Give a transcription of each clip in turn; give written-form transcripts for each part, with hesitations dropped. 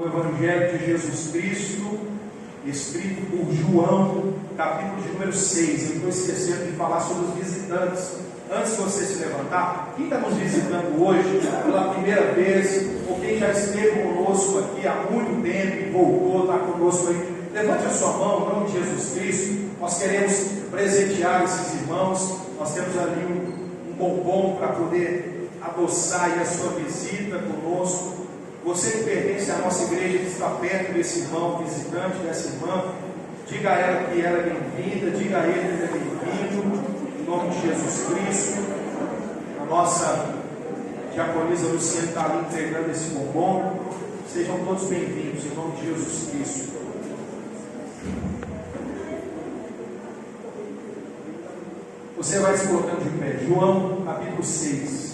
O Evangelho de Jesus Cristo, escrito por João, capítulo de número 6. Eu estou esquecendo de falar sobre os visitantes. Antes de você se levantar, quem está nos visitando hoje pela primeira vez, ou quem já esteve conosco aqui há muito tempo e voltou, está conosco aí, levante a sua mão, em nome de Jesus Cristo. Nós queremos presentear esses irmãos. Nós temos ali um bombom para poder adoçar aí a sua visita conosco. Você que pertence à nossa igreja, que está perto desse irmão visitante, dessa irmã, diga a ela que ela é bem-vinda, diga a ele que ele é bem-vindo, em nome de Jesus Cristo. A nossa diaconisa Luciana está ali entregando esse bombom. Sejam todos bem-vindos, em nome de Jesus Cristo. Você vai se colocando de pé. João, capítulo 6.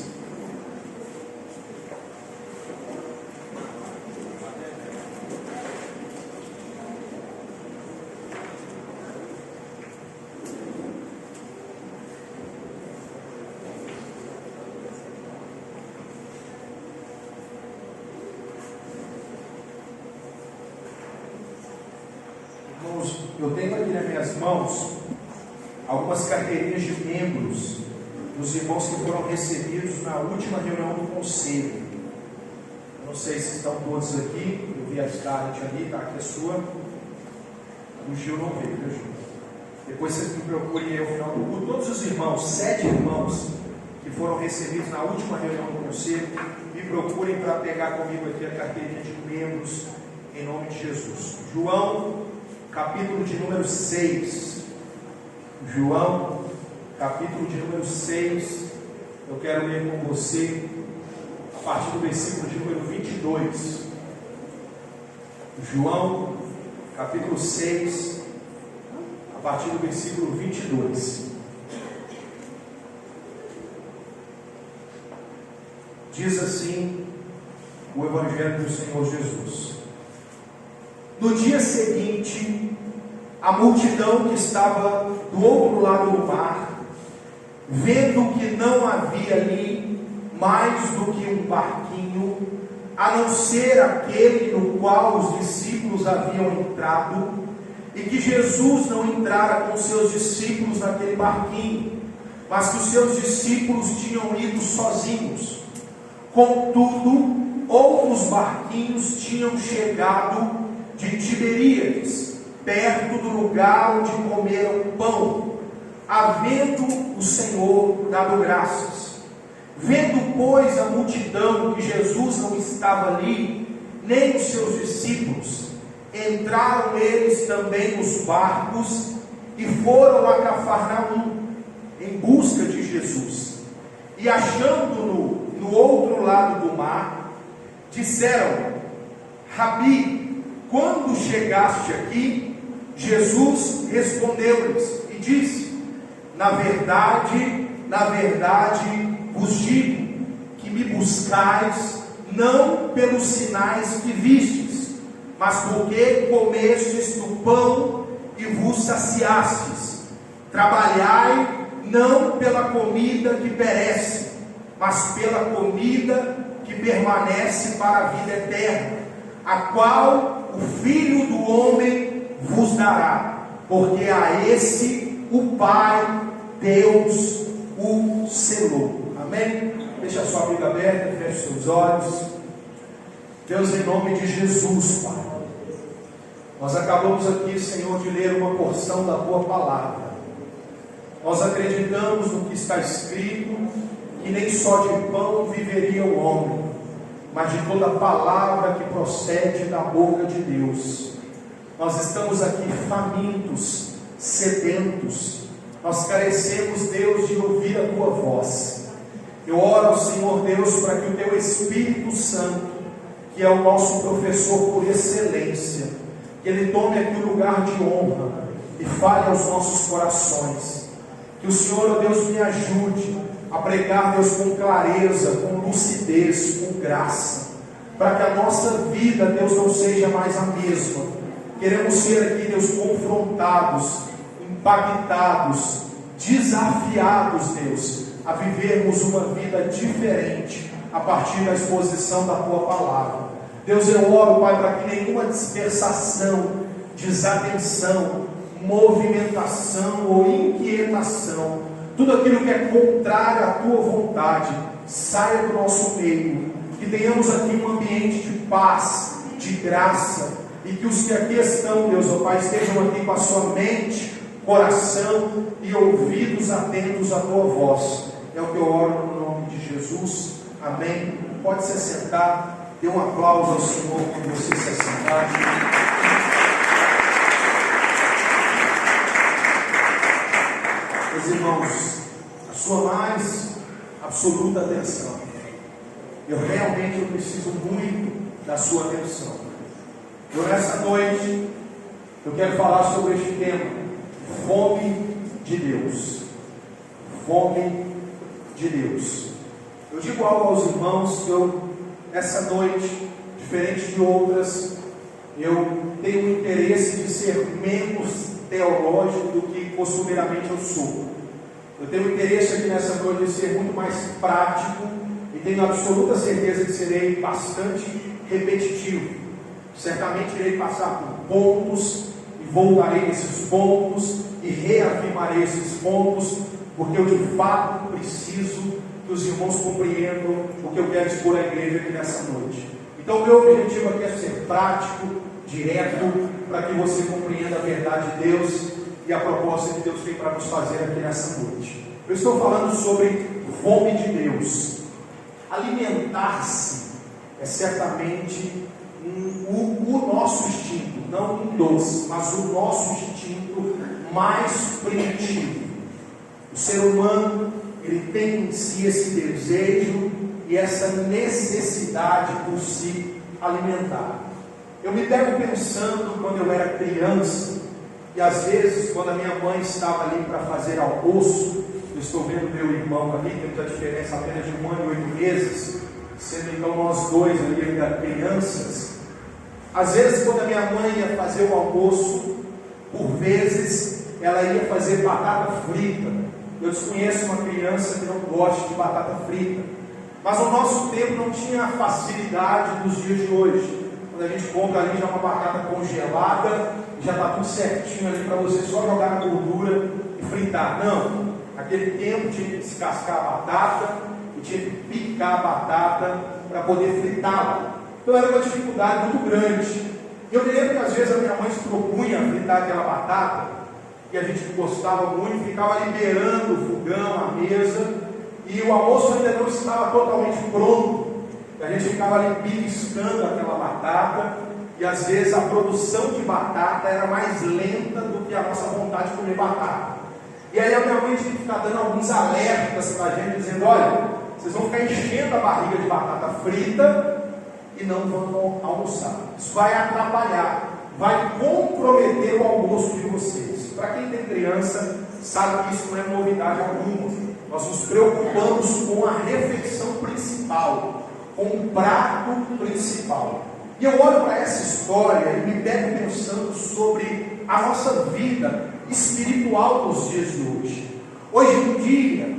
Eu tenho aqui nas minhas mãos algumas carteirinhas de membros dos irmãos que foram recebidos na última reunião do conselho. Eu não sei se estão todos aqui. Eu vi a Scarlett ali, está aqui a sua. O Gil não veio, viu, Gil? Depois vocês me procurem aí ao final do culto. Todos os irmãos, 7 irmãos que foram recebidos na última reunião do conselho, me procurem para pegar comigo aqui a carteirinha de membros, em nome de Jesus. João, capítulo de número 6. João, capítulo de número 6. Eu quero ler com você a partir do versículo de número 22. João, capítulo 6, a partir do versículo 22. Diz assim o Evangelho do Senhor Jesus. No dia seguinte, a multidão que estava do outro lado do mar, vendo que não havia ali mais do que um barquinho, a não ser aquele no qual os discípulos haviam entrado, e que Jesus não entrara com seus discípulos naquele barquinho, mas que os seus discípulos tinham ido sozinhos. Contudo, outros barquinhos tinham chegado de Tiberíades, perto do lugar onde comeram pão, havendo o Senhor dado graças. Vendo, pois, a multidão que Jesus não estava ali, nem os seus discípulos, entraram eles também nos barcos e foram a Cafarnaum em busca de Jesus. E achando-no no outro lado do mar, disseram: Rabi, quando chegaste aqui? Jesus respondeu-lhes e disse: na verdade vos digo que me buscais não pelos sinais que vistes, mas porque comestes do pão e vos saciastes. Trabalhai não pela comida que perece, mas pela comida que permanece para a vida eterna, a qual o Filho do Homem vos dará, porque a esse o Pai, Deus, o selou. Amém? Deixa a sua Bíblia aberta, feche seus olhos. Deus, em nome de Jesus, Pai, nós acabamos aqui, Senhor, de ler uma porção da Tua Palavra. Nós acreditamos no que está escrito, que nem só de pão viveria o homem, mas de toda palavra que procede da boca de Deus. Nós estamos aqui famintos, sedentos. Nós carecemos, Deus, de ouvir a Tua voz. Eu oro, Senhor Deus, para que o Teu Espírito Santo, que é o nosso professor por excelência, que Ele tome aqui o lugar de honra e fale aos nossos corações. Que o Senhor, ó Deus, me ajude a pregar, Deus, com clareza, com lucidez, com graça, para que a nossa vida, Deus, não seja mais a mesma. Queremos ser aqui, Deus, confrontados, impactados, desafiados, Deus, a vivermos uma vida diferente a partir da exposição da Tua Palavra. Deus, eu oro, Pai, para que nenhuma dispersação, desatenção, movimentação ou inquietação, tudo aquilo que é contrário à Tua vontade, saia do nosso meio, que tenhamos aqui um ambiente de paz, de graça, e que os que aqui estão, Deus, ó Pai, estejam aqui com a sua mente, coração e ouvidos atentos à Tua voz. É o que eu oro no nome de Jesus. Amém. Pode se assentar. Dê um aplauso ao Senhor quando você se assentar. Meus irmãos, a sua mais absoluta atenção. Eu preciso muito da sua atenção. Nessa noite, eu quero falar sobre este tema: fome de Deus. Fome de Deus. Eu digo algo aos irmãos que essa noite, diferente de outras, eu tenho o interesse de ser menos teológico do que costumeiramente eu sou. Eu tenho o interesse aqui nessa noite de ser muito mais prático e tenho absoluta certeza que serei bastante repetitivo. Certamente irei passar por pontos e voltarei nesses pontos e reafirmarei esses pontos, porque eu de fato preciso que os irmãos compreendam o que eu quero expor à igreja aqui nessa noite. Então, o meu objetivo aqui é ser prático, direto, para que você compreenda a verdade de Deus e a proposta que Deus tem para nos fazer aqui nessa noite. Eu estou falando sobre fome de Deus. Alimentar-se é certamente o nosso instinto, não um dos, mas o nosso instinto mais primitivo. O ser humano, ele tem em si esse desejo e essa necessidade por se alimentar. Eu me pego pensando quando eu era criança, e às vezes quando a minha mãe estava ali para fazer almoço, eu estou vendo meu irmão ali, temos a diferença apenas de 1 ano e 8 meses, sendo então nós dois ali ainda crianças. Às vezes quando a minha mãe ia fazer o almoço, por vezes ela ia fazer batata frita. Eu desconheço uma criança que não gosta de batata frita, mas no nosso tempo não tinha a facilidade dos dias de hoje. Quando a gente compra ali já uma batata congelada, já está tudo certinho ali para você só jogar na gordura e fritar. Não, naquele tempo tinha que descascar a batata e tinha que picar a batata para poder fritá-la. Então era uma dificuldade muito grande. Eu me lembro que às vezes a minha mãe se propunha a fritar aquela batata, e a gente gostava muito, ficava liberando o fogão, a mesa, e o almoço ainda não estava totalmente pronto. A gente ficava ali beliscando aquela batata, e às vezes a produção de batata era mais lenta do que a nossa vontade de comer batata. E aí a minha mãe tinha que ficar dando alguns alertas para a gente, dizendo: olha, vocês vão ficar enchendo a barriga de batata frita e não vão almoçar. Isso vai atrapalhar, vai comprometer o almoço de vocês. Para quem tem criança, sabe que isso não é novidade alguma. Nós nos preocupamos com a refeição principal, com o prato principal. E eu olho para essa história e me pego pensando sobre a nossa vida espiritual nos dias de hoje. Hoje em dia,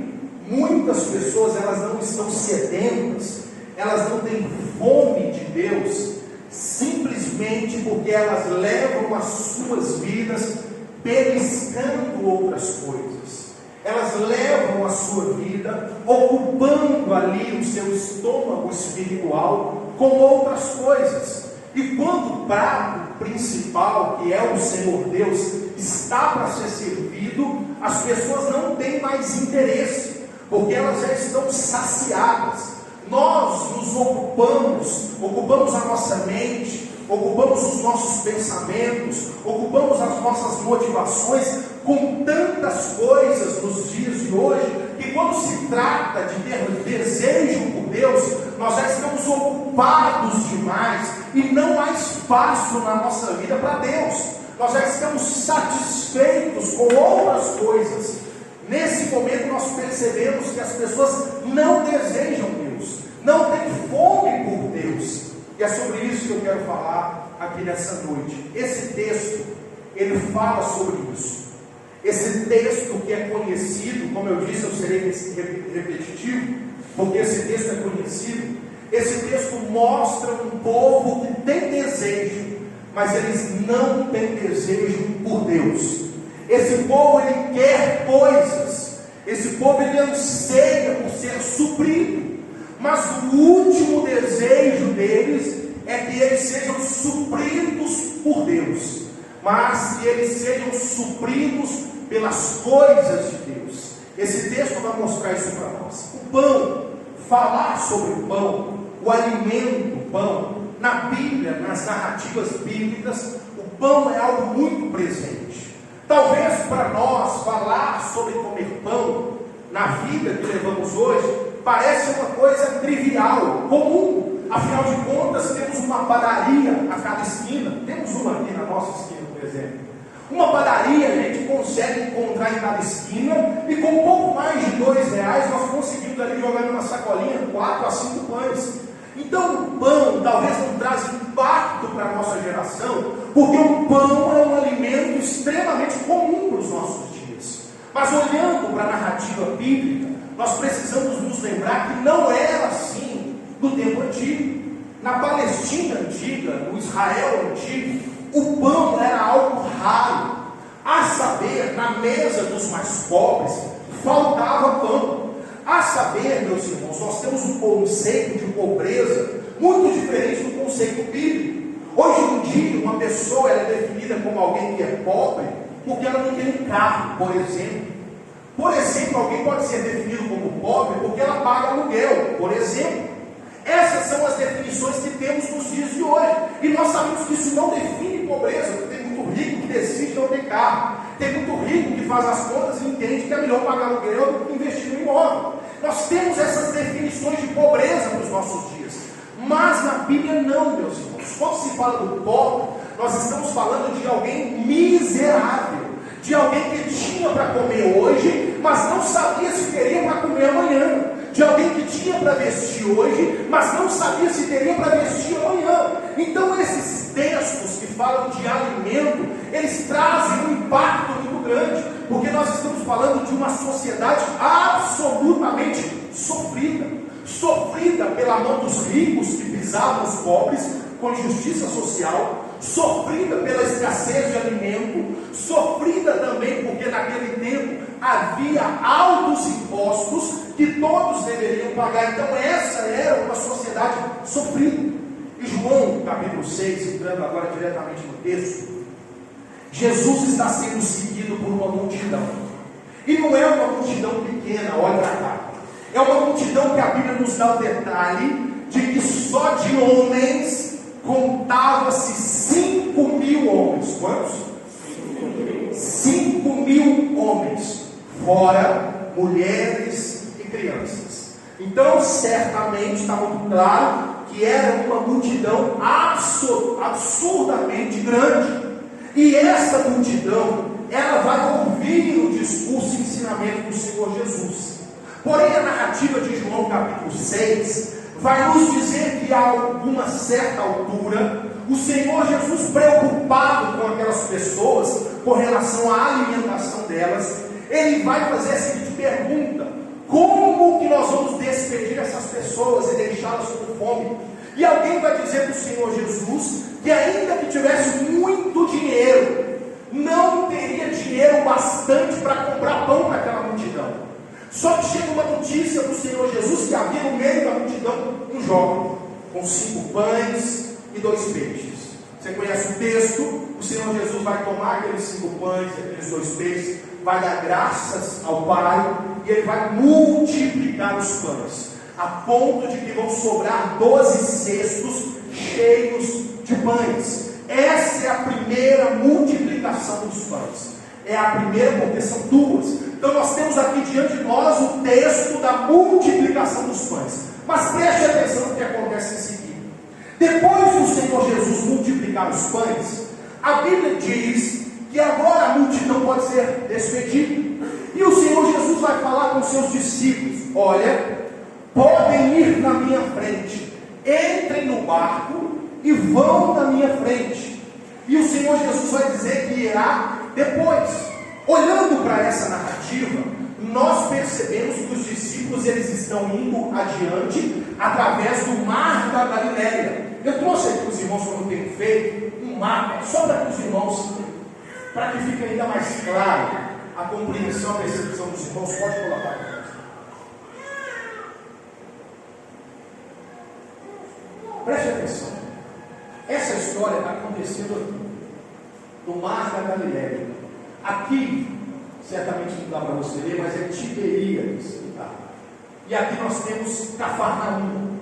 muitas pessoas elas não estão sedentas, elas não têm fome de Deus, simplesmente porque elas levam as suas vidas beliscando outras coisas. Elas levam a sua vida ocupando ali o seu estômago espiritual com outras coisas. E quando o prato principal, que é o Senhor Deus, está para ser servido, as pessoas não têm mais interesse, porque elas já estão saciadas. Nós nos ocupamos a nossa mente, ocupamos os nossos pensamentos, ocupamos as nossas motivações com tantas coisas nos dias de hoje, que quando se trata de ter desejo por Deus, nós já estamos ocupados demais e não há espaço na nossa vida para Deus. Nós já estamos satisfeitos com outras coisas. Nesse momento nós percebemos que as pessoas não desejam Deus, não têm fome por Deus. E é sobre isso que eu quero falar aqui nessa noite. Esse texto, ele fala sobre isso. Esse texto que é conhecido, como eu disse, eu serei repetitivo, porque esse texto é conhecido. Esse texto mostra um povo que tem desejo, mas eles não têm desejo por Deus. Esse povo, ele quer coisas, esse povo, ele anseia por ser suprido, mas o último desejo deles é que eles sejam supridos por Deus, mas que eles sejam supridos pelas coisas de Deus. Esse texto vai mostrar isso para nós. O pão, falar sobre o pão, o alimento, o pão, na Bíblia, nas narrativas bíblicas, o pão é algo muito presente. Talvez para nós falar sobre comer pão na vida que levamos hoje parece uma coisa trivial, comum. Afinal de contas, temos uma padaria a cada esquina. Temos uma aqui na nossa esquina, por exemplo. Uma padaria a gente consegue encontrar em cada esquina, e com um pouco mais de R$2 nós conseguimos ali jogar numa sacolinha 4 a 5 pães. Então o pão talvez não traz impacto para a nossa geração, porque o pão é um alimento extremamente comum para os nossos dias. Mas olhando para a narrativa bíblica, nós precisamos nos lembrar que não era assim no tempo antigo. Na Palestina antiga, no Israel antigo, o pão era algo raro. A saber, na mesa dos mais pobres, faltava pão. A saber, meus irmãos, nós temos um conceito de pobreza muito diferente do conceito bíblico. Hoje em dia, uma pessoa ela é definida como alguém que é pobre porque ela não tem um carro, por exemplo. Por exemplo, alguém pode ser definido como pobre porque ela paga aluguel, por exemplo. Essas são as definições que temos nos dias de hoje. E nós sabemos que isso não define pobreza, porque tem muito rico que decide não ter carro. Tem muito rico que faz as contas e entende que é melhor pagar aluguel do que investir no imóvel. Nós temos essas definições de pobreza nos nossos dias. Mas na Bíblia não, meus irmãos. Quando se fala do pobre, nós estamos falando de alguém miserável. De alguém que tinha para comer hoje, mas não sabia se teria para comer amanhã. De alguém que tinha para vestir hoje, mas não sabia se teria para vestir amanhã. Então esses textos que falam de alimento, eles trazem um impacto muito grande, porque nós estamos falando de uma sociedade absolutamente sofrida. Sofrida pela mão dos ricos que pisavam os pobres com injustiça social, sofrida pela escassez de alimento, sofrida também porque naquele tempo havia altos impostos que todos deveriam pagar. Então essa era uma sociedade sofrida. E João, capítulo 6, entrando agora diretamente no texto, Jesus está sendo seguido por uma multidão. E não é uma multidão pequena, olha para cá. É uma multidão que a Bíblia nos dá o detalhe de que só de homens contava-se 5.000 homens. Quantos? 5.000 homens, fora mulheres e crianças. Então certamente está muito claro que era uma multidão absurdamente grande. E essa multidão, ela vai ouvir o discurso e ensinamento do Senhor Jesus. Porém a narrativa de João capítulo 6 vai nos dizer que a alguma certa altura, o Senhor Jesus, preocupado com aquelas pessoas, com relação à alimentação delas, ele vai fazer a seguinte pergunta: como que nós vamos despedir essas pessoas e deixá-las com fome? E alguém vai dizer para o Senhor Jesus que ainda que tivesse muito dinheiro, não teria dinheiro bastante para comprar pão para aquela multidão. Só que chega uma notícia do Senhor Jesus que havia no meio da multidão um jovem com 5 pães e 2 peixes. Você conhece o texto? O Senhor Jesus vai tomar aqueles 5 pães e aqueles 2 peixes, vai dar graças ao Pai e ele vai multiplicar os pães, a ponto de que vão sobrar 12 cestos cheios de pães. Essa é a primeira multiplicação dos pães. É a primeira, porque são 2. Então nós temos aqui diante de nós o texto da multiplicação dos pães. Mas preste atenção no que acontece em seguida. Depois do Senhor Jesus multiplicar os pães, a Bíblia diz que agora a multidão pode ser despedida. E o Senhor Jesus vai falar com seus discípulos: olha, podem ir na minha frente, entrem no barco e vão na minha frente. E o Senhor Jesus vai dizer que irá depois. Olhando para essa narrativa, nós percebemos que os discípulos eles estão indo adiante através do mar da Galileia. Eu trouxe aqui para os irmãos, como eu tenho feito, um mapa, só para que os irmãos, para que fique ainda mais claro a compreensão, a percepção dos irmãos. Pode colocar. Preste atenção. Essa história está acontecendo aqui, no mar da Galileia. Aqui, certamente não dá para você ler, mas é Tiberíades. Tá? E aqui nós temos Cafarnaum.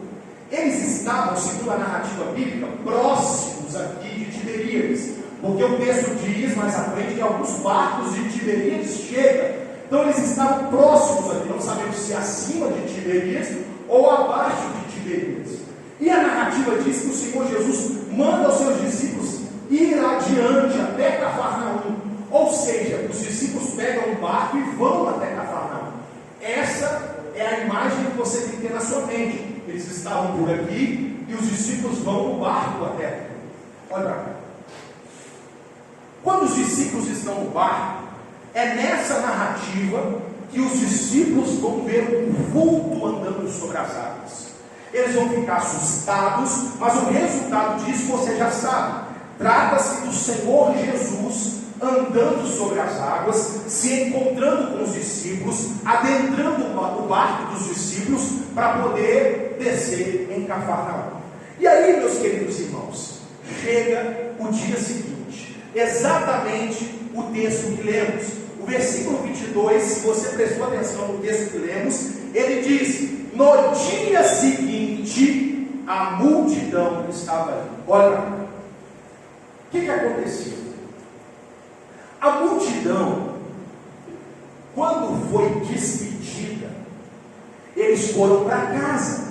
Eles estavam, segundo a narrativa bíblica, próximos aqui de Tiberíades, porque o texto diz mais à frente que alguns barcos de Tiberíades chegam. Então eles estavam próximos aqui, não sabemos se acima de Tiberíades ou abaixo de Tiberíades. E a narrativa diz que o Senhor Jesus manda aos seus discípulos ir adiante até Cafarnaum. Ou seja, os discípulos pegam um barco e vão até Cafarnaum. Essa é a imagem que você tem que ter na sua mente. Eles estavam por aqui e os discípulos vão no barco até aqui. Olha para cá. Quando os discípulos estão no barco, é nessa narrativa que os discípulos vão ver um vulto andando sobre as águas. Eles vão ficar assustados, mas o resultado disso você já sabe. Trata-se do Senhor Jesus andando sobre as águas, se encontrando com os discípulos, adentrando o barco dos discípulos para poder descer em Cafarnaum. E aí, meus queridos irmãos, chega o dia seguinte, exatamente o texto que lemos. O versículo 22, se você prestou atenção no texto que lemos, ele diz: no dia seguinte, a multidão estava ali. Olha, o que aconteceu? A multidão, quando foi despedida, eles foram para casa.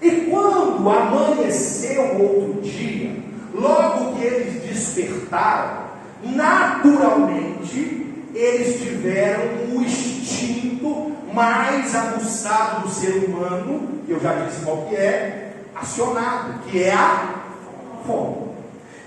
E quando amanheceu outro dia, logo que eles despertaram, naturalmente, eles tiveram o instinto mais aguçado do ser humano, que eu já disse qual que é, acionado, que é a fome.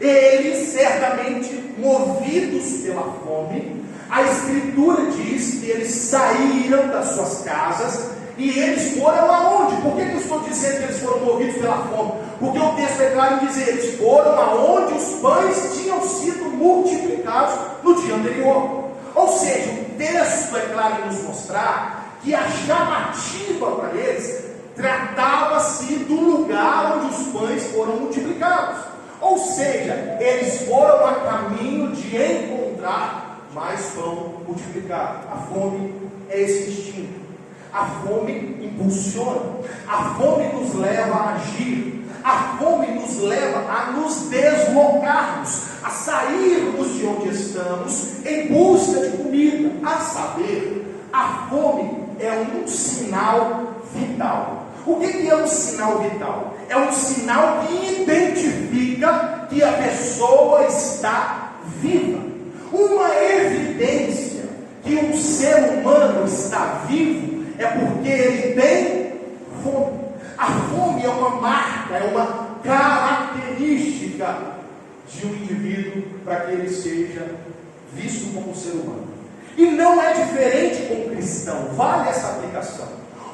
Eles, certamente movidos pela fome, a Escritura diz que eles saíram das suas casas e eles foram aonde? Por que eu estou dizendo que eles foram movidos pela fome? Porque o texto é claro em dizer, eles foram aonde os pães tinham sido multiplicados no dia anterior. Ou seja, o texto é claro em nos mostrar que a chamativa para eles tratava-se do lugar onde os pães foram multiplicados. Ou seja, eles foram a caminho de encontrar mais pão multiplicado. A fome é esse instinto. A fome impulsiona. A fome nos leva a agir. A fome nos leva a nos deslocarmos, a sairmos de onde estamos em busca de comida. A saber, a fome é um sinal vital. O que é um sinal vital? É um sinal que identifica que a pessoa está viva. Uma evidência que um ser humano está vivo é porque ele tem fome. A fome é uma marca, é uma característica de um indivíduo para que ele seja visto como um ser humano. E não é diferente com o cristão. Vale essa aplicação.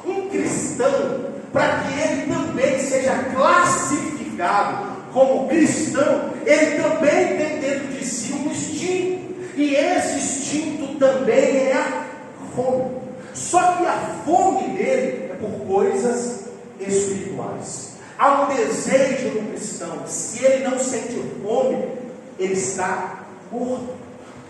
Um cristão, para que ele também seja classificado como cristão, ele também tem dentro de si um instinto, e esse instinto também é a fome. Só que a fome dele é por coisas espirituais. Há um desejo no cristão, se ele não sente fome, ele está morto.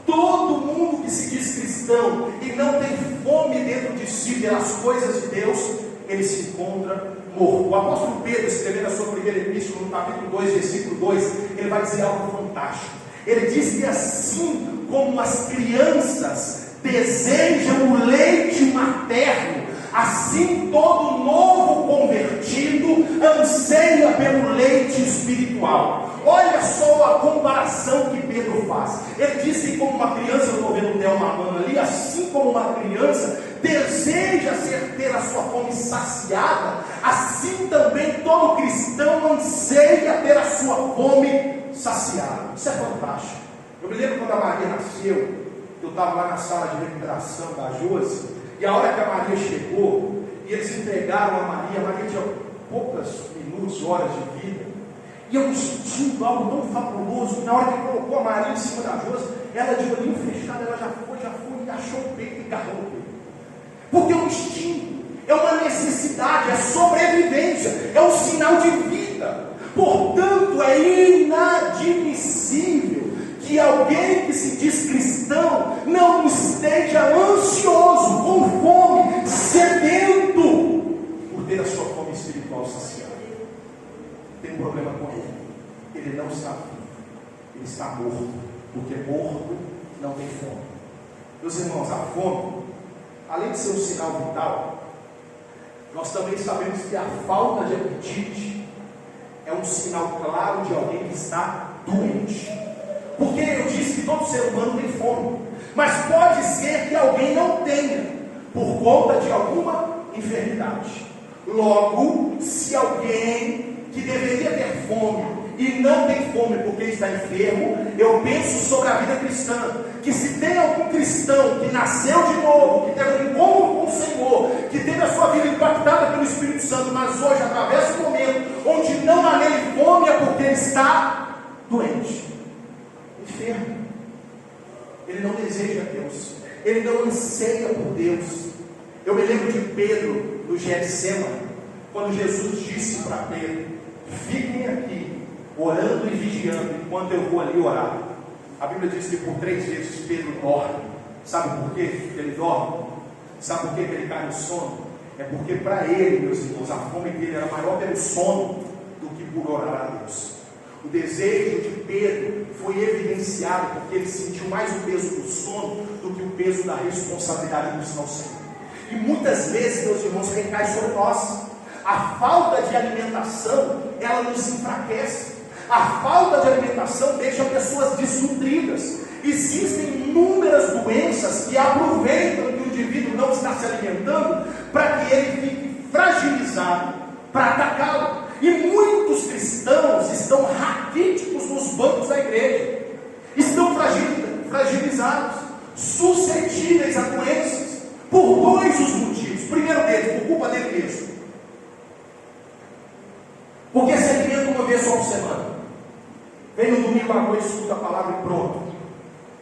Todo mundo que se diz cristão e não tem fome dentro de si pelas coisas de Deus, ele se encontra morto. O apóstolo Pedro, escrevendo a sua primeira epístola, no capítulo 2, versículo 2, ele vai dizer algo fantástico. Ele diz que assim como as crianças desejam o leite materno, assim todo novo convertido anseia pelo leite espiritual. Olha só a comparação que Pedro faz. Ele diz que como uma criança, eu estou vendo o Theo mamando ali, assim como uma criança deseja ter a sua fome saciada, assim também todo cristão anseia ter a sua fome saciada. Isso é fantástico. Eu me lembro quando a Maria nasceu, eu estava lá na sala de recuperação da Josi, e a hora que a Maria chegou, e eles entregaram a Maria tinha poucos minutos, horas de vida, e eu sentindo algo tão fabuloso, que na hora que colocou a Maria em cima da Josi, ela de olhinho fechado, ela já foi, e achou o peito e agarrou o peito. Porque é um instinto, é uma necessidade, é sobrevivência, é um sinal de vida. Portanto, é inadmissível que alguém que se diz cristão não esteja ansioso, com fome, sedento por ter a sua fome espiritual saciada. Tem um problema com ele. Ele não está vivo, ele está morto, porque morto não tem fome. Meus irmãos, a fome, além de ser um sinal vital, nós também sabemos que a falta de apetite é um sinal claro de alguém que está doente. Porque eu disse que todo ser humano tem fome, mas pode ser que alguém não tenha, por conta de alguma enfermidade. Logo, se alguém que deveria ter fome e não tem fome porque está enfermo, eu penso sobre a vida cristã, que se tem algum cristão que nasceu de novo, que teve um encontro com o Senhor, que teve a sua vida impactada pelo Espírito Santo, mas hoje atravessa um momento onde não há nele fome, é porque ele está doente, enfermo. Ele não deseja Deus, ele não anseia por Deus. Eu me lembro de Pedro no Getsemane, quando Jesus disse para Pedro: fiquem aqui orando e vigiando enquanto eu vou ali orar. A Bíblia diz que por 3 vezes Pedro dorme. Sabe por quê que ele dorme? Sabe por quê que ele cai no sono? É porque para ele, meus irmãos, a fome dele era maior pelo sono do que por orar a Deus. O desejo de Pedro foi evidenciado porque ele sentiu mais o peso do sono do que o peso da responsabilidade de buscar o Senhor. E muitas vezes, meus irmãos, recai sobre nós. A falta de alimentação, ela nos enfraquece. A falta de alimentação deixa pessoas desnutridas. Existem inúmeras doenças que aproveitam que o indivíduo não está se alimentando para que ele fique fragilizado, para atacá-lo. E muitos cristãos estão raquíticos nos bancos da igreja, estão fragilizados, suscetíveis a doenças, por 2 os motivos. Primeiro deles, por culpa dele mesmo, porque se alimenta uma vez só por semana, vem no domingo à noite, escuta a palavra e pronto.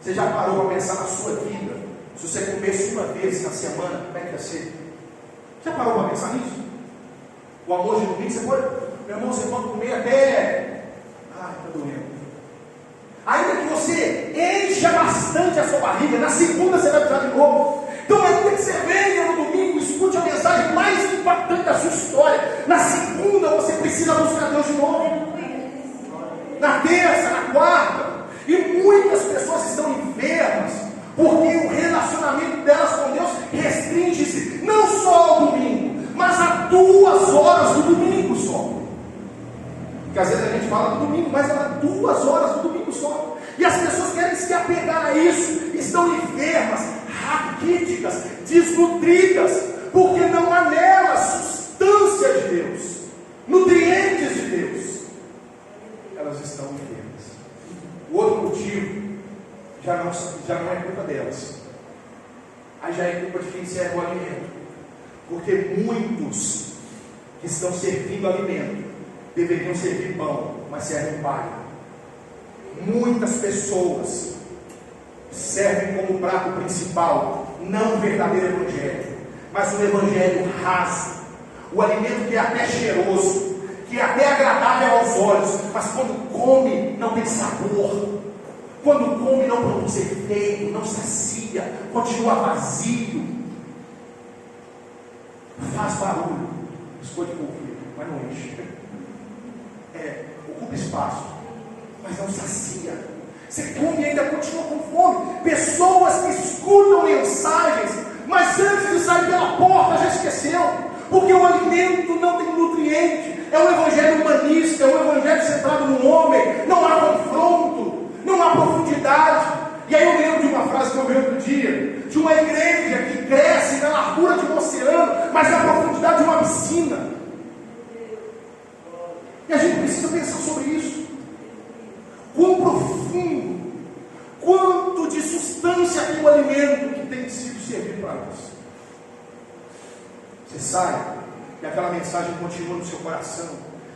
Você já parou para pensar na sua vida? Se você comesse uma vez na semana, como é que ia ser? Já parou para pensar nisso? O almoço de domingo, você pode, meu irmão, você pode comer até, está doendo. Ainda que você encha bastante a sua barriga, na segunda você vai precisar de novo. Então ainda que você venha no domingo, escute a mensagem mais impactante da sua história, na segunda você precisa buscar Deus de novo, na terça, na quarta. E muitas pessoas estão enfermas porque o relacionamento delas com Deus restringe-se não só ao domingo, mas a 2 horas do domingo só. Porque às vezes a gente fala do domingo, mas é 2 horas do domingo só. E as pessoas querem se apegar a isso, estão enfermas, raquíticas, desnutridas, porque não há nelas substância de Deus, nutrientes de Deus. Elas estão enfermas. O outro motivo já não é culpa delas, aí já é culpa de quem serve o alimento, porque muitos que estão servindo alimento deveriam servir pão, mas servem palha. Muitas pessoas servem como prato principal não o verdadeiro evangelho, mas um evangelho raso, o alimento que é até cheiroso, que é até agradável aos olhos, mas quando come não tem sabor, quando come não produz efeito, não sacia, continua vazio, faz barulho, biscoito de polvilho, mas não enche, ocupa espaço, mas não sacia. Você come e ainda continua com fome. Pessoas que escutam mensagens, mas antes de sair pela porta já esqueceu, porque o alimento não tem nutriente. É um evangelho humanista, é um evangelho centrado no homem. Não há confronto, não há profundidade. E aí eu lembro de uma frase que eu vi outro dia, de uma igreja que cresce na largura de um oceano, mas na profundidade de uma piscina. E a gente precisa pensar sobre isso. Quão profundo, quanto de substância tem o alimento que tem sido servido para nós. Você sai E aquela mensagem continua no seu coração,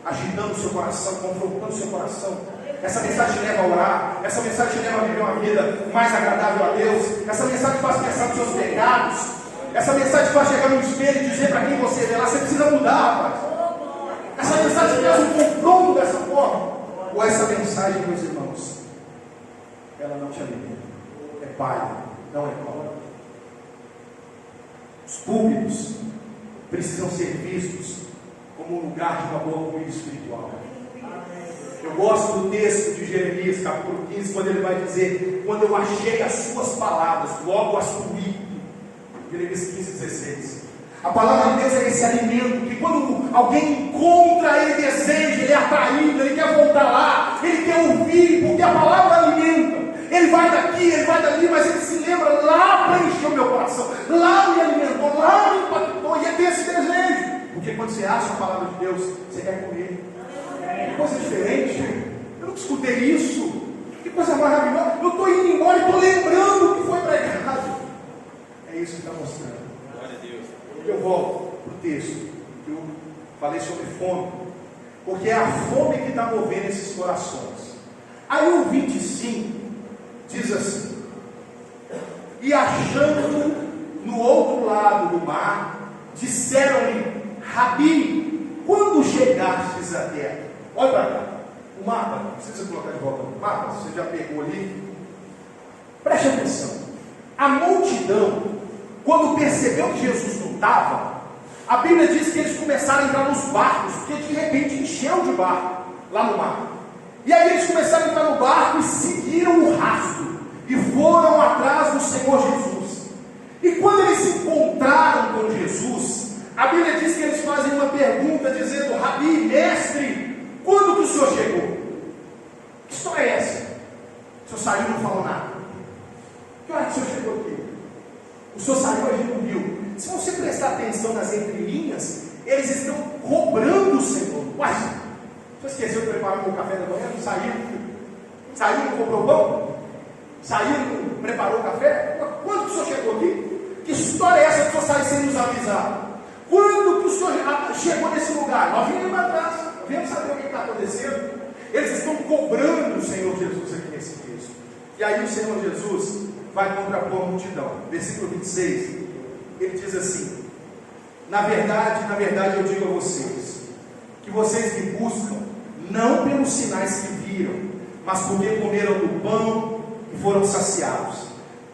agitando o seu coração, confrontando o seu coração. Essa mensagem leva a orar, essa mensagem leva a viver uma vida mais agradável a Deus, essa mensagem faz pensar nos seus pecados, essa mensagem faz chegar no espelho e dizer para quem você vê lá, você precisa mudar, rapaz. Essa mensagem traz um confronto dessa forma. Ou essa mensagem, meus irmãos, ela não te alimenta, é palha, não é pão. Os púlpitos precisam ser vistos como um lugar de uma boa comida espiritual. Eu gosto do texto de Jeremias, capítulo 15, quando ele vai dizer: quando eu achei as suas palavras, logo as comi. Jeremias 15, 16. A palavra de Deus é esse alimento que quando alguém encontra, ele deseja, ele é atraído, ele quer voltar lá, ele quer ouvir, porque a palavra alimenta. Ele vai daqui, ele vai dali, mas ele se lembra: lá preencheu meu coração, lá me alimentou, lá me impactou, e é desse desejo. Porque quando você acha a palavra de Deus, você quer comer. Que coisa diferente. Eu nunca escutei isso. Que coisa maravilhosa. Eu estou indo embora e estou lembrando o que foi pregado. É isso que está mostrando. Glória a Deus. Eu volto para o texto. Eu falei sobre fome. Porque é a fome que está movendo esses corações. Aí o 25 diz assim: e achando no outro lado do mar, disseram-lhe: Rabi, quando chegastes à terra? Olha para cá, o mapa, não precisa colocar de volta no mapa, você já pegou ali. Preste atenção. A multidão, quando percebeu que Jesus não estava, a Bíblia diz que eles começaram a entrar nos barcos, porque de repente encheu de barco lá no mar. E aí eles começaram a entrar no barco e seguiram o rastro, e foram atrás do Senhor Jesus. E quando eles se encontraram com Jesus, a Bíblia diz que eles fazem uma pergunta dizendo: Rabi, mestre, quando que o senhor chegou? Que história é essa? O senhor saiu e não falou nada. Que hora que o senhor chegou aqui? O senhor saiu e a gente não viu. Se você prestar atenção nas entrelinhas, eles estão cobrando o Senhor. Uai, o senhor esqueceu de preparar o meu café da manhã? Não saiu? Saiu e não comprou pão? Saiu e não preparou o café? Quando que o senhor chegou aqui? Que história é essa que o senhor sai sem nos avisar? Quando que o senhor chegou nesse lugar? Nós vimos para trás, nós vimos saber o que está acontecendo. Eles estão cobrando o Senhor Jesus aqui nesse texto. E aí o Senhor Jesus vai contrapor a multidão. Versículo 26, ele diz assim: na verdade eu digo a vocês, que vocês me buscam, não pelos sinais que viram, mas porque comeram do pão e foram saciados.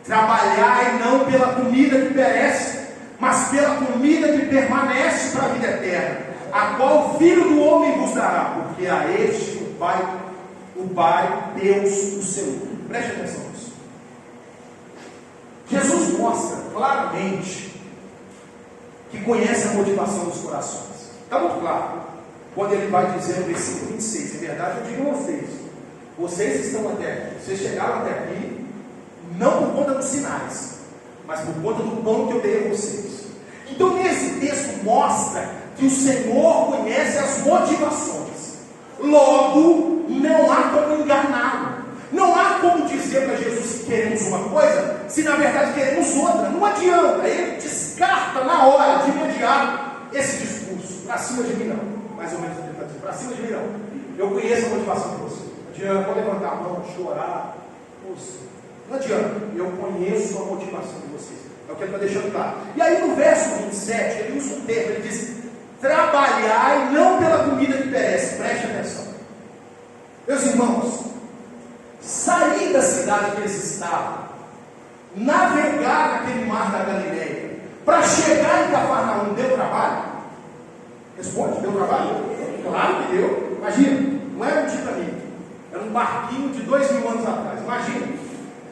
Trabalhai não pela comida que perece, mas pela comida que permanece para a vida eterna, a qual o Filho do Homem vos dará, porque a este o Pai, Deus, o Senhor. Preste atenção nisso. Jesus mostra claramente que conhece a motivação dos corações. Está muito claro quando ele vai dizer no versículo 26: em verdade eu digo a vocês, vocês estão até aqui, vocês chegaram até aqui não por conta dos sinais, mas por conta do pão que eu dei a vocês. Então nesse texto mostra que o Senhor conhece as motivações. Logo, não há como enganá-lo. Não há como dizer para Jesus que queremos uma coisa, se na verdade queremos outra. Não adianta, ele descarta na hora, de imediato, esse discurso. Para cima de mim não. Mais ou menos o que ele está dizendo. Para cima de mim não. Eu conheço a motivação de você. Não adianta, pode levantar a mão, chorar. Não adianta, eu conheço a motivação de vocês. É o que ele está deixando claro. E aí no verso 27, ele usa um termo, ele diz: trabalhai não pela comida que perece. Preste atenção. Meus irmãos, sair da cidade que eles estavam, navegar naquele mar da Galileia, para chegar em Cafarnaum, deu trabalho? Responde, deu trabalho? Claro que deu. Imagina, não era um Titanic, era um barquinho de 2000 anos atrás. Imagina,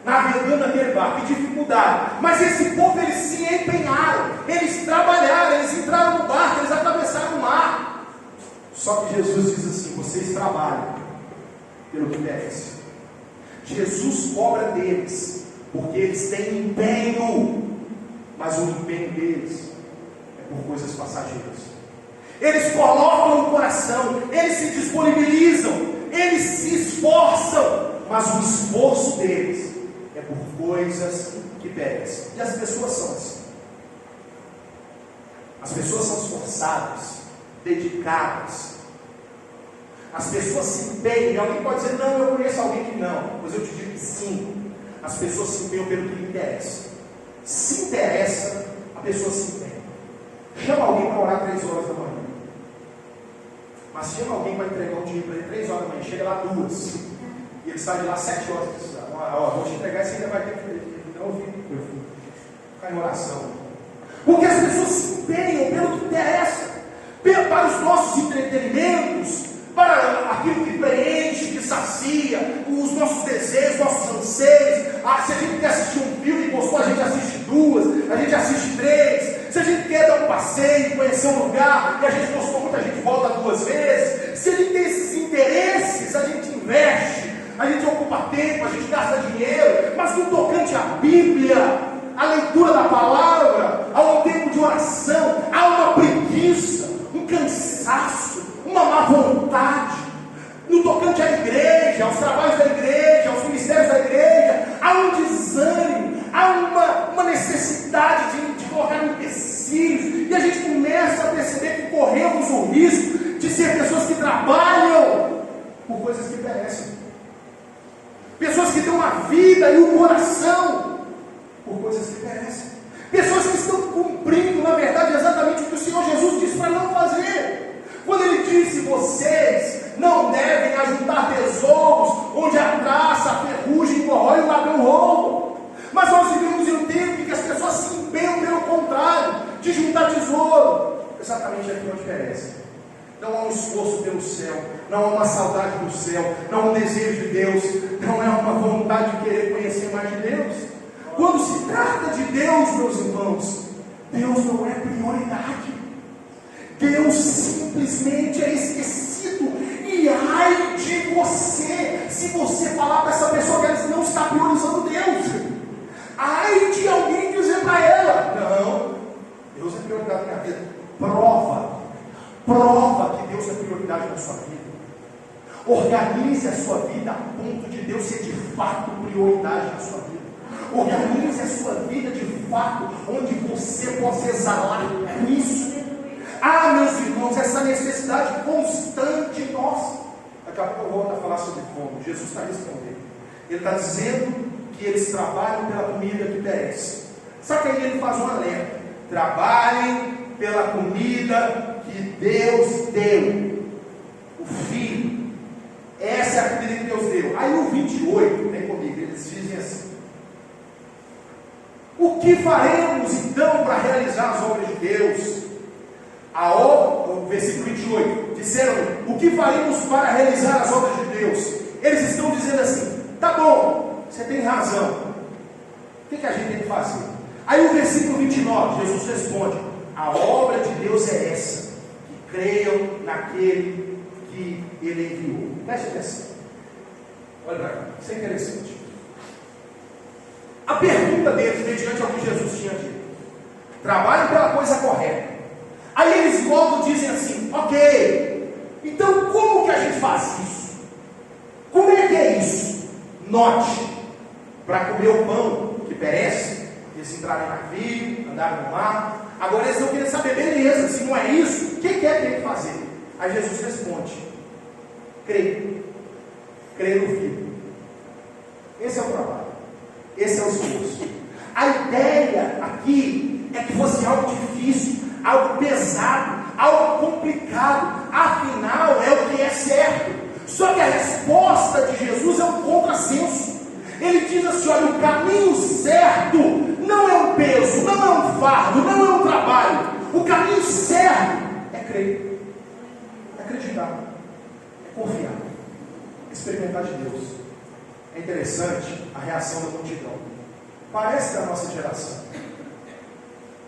navegando naquele barco, que dificuldade. Mas esse povo, eles se empenharam, eles trabalharam, eles entraram no barco, eles atravessaram o mar. Só que Jesus diz assim: vocês trabalham pelo que merece. Jesus cobra deles, porque eles têm empenho, mas o empenho deles é por coisas passageiras. Eles colocam no coração, eles se disponibilizam, eles se esforçam, mas o esforço deles é por coisas que perecem. E as pessoas são assim. As pessoas são esforçadas, dedicadas. As pessoas se empenham. E alguém pode dizer, não, eu conheço alguém que não. Mas eu te digo que sim. As pessoas se empenham pelo que lhe interessa. Se interessa, a pessoa se empenha. Chama alguém para orar 3 horas da manhã. Mas chama alguém para entregar um dinheiro para ele 3 horas da manhã. Chega lá 2. E ele sai de lá 7 horas precisando. Vou te entregar isso, ainda vai ter que não ouvir. Ficar em oração. Porque as pessoas se empenham pelo que interessa. Para os nossos entretenimentos, para aquilo que preenche, que sacia os nossos desejos, nossos anseios. Se a gente quer assistir um filme e gostou, a gente assiste 2, a gente assiste 3. Se a gente quer dar um passeio, conhecer um lugar e a gente gostou muito, a gente volta 2 vezes. Se a gente tem esses interesses, a gente investe, a gente ocupa tempo, a gente gasta dinheiro. Mas no tocante à Bíblia, a leitura da palavra, há um tempo de oração, há uma preguiça, um cansaço, uma má vontade. No tocante à igreja, aos trabalhos da igreja, aos ministérios da igreja, há um desânimo, há uma necessidade de colocar empecilhos, e a gente começa a perceber que corremos o risco de ser pessoas que trabalham por coisas que perecem, pessoas que dão a vida e o coração por coisas que perecem, pessoas que estão cumprindo, na verdade, exatamente o que o Senhor Jesus disse para não fazer. Quando ele disse, vocês não devem ajuntar tesouros onde a traça, a ferrugem corrói e o ladrão rouba. Mas nós vivemos em um tempo em que as pessoas se empenham pelo contrário, de juntar tesouro, exatamente aquilo que perece. Não há um esforço pelo céu, não há uma saudade do céu, não há um desejo de Deus, não é uma vontade de querer conhecer mais de Deus. Quando se trata de Deus, meus irmãos, Deus não é prioridade. Deus simplesmente é esquecido. E ai de você, se você falar para essa pessoa que ela não está priorizando Deus. Ai de alguém dizer para ela, não, Deus é prioridade na minha vida. Prova que Deus é prioridade na sua vida. Organize a sua vida a ponto de Deus ser de fato prioridade na sua vida. Organize a sua vida de fato, onde você possa exalar isso. Meus irmãos, essa necessidade constante em nós. Daqui a pouco eu volto a falar sobre fome. Jesus está respondendo. Ele está dizendo que eles trabalham pela comida que perece. Só que aí ele faz um alerta: trabalhem pela comida que Deus deu, o Filho. Essa é a comida que Deus deu. Aí o 28, vem comigo, eles dizem assim: o que faremos então para realizar as obras de Deus? O versículo 28, disseram: o que faremos para realizar as obras de Deus? Eles estão dizendo assim: tá bom, você tem razão, o que a gente tem que fazer? Aí o versículo 29, Jesus responde: a obra de Deus é essa, que creiam naquele que Ele enviou. Preste atenção, olha para cá, isso é interessante. A pergunta deles, mediante ao que Jesus tinha dito: trabalhem pela coisa correta. Aí eles voltam e dizem assim: ok, então como que a gente faz isso? Como é que é isso? Note, para comer o pão que perece, eles entraram em navio, andaram no mar. Agora eles não querem saber, beleza, se não é isso, o que é que tem que fazer? Aí Jesus responde: creia no Filho. Esse é o trabalho, esse é o esforço. A ideia aqui é que fosse algo difícil, algo pesado, algo complicado. Afinal, é o que é certo. Só que a resposta de Jesus é um contrassenso. Ele diz assim: olha, o caminho certo não é um peso, não é um fardo, não é um trabalho. O caminho certo é crer, é acreditar, é confiar, é experimentar de Deus. É interessante a reação da multidão. Parece a nossa geração.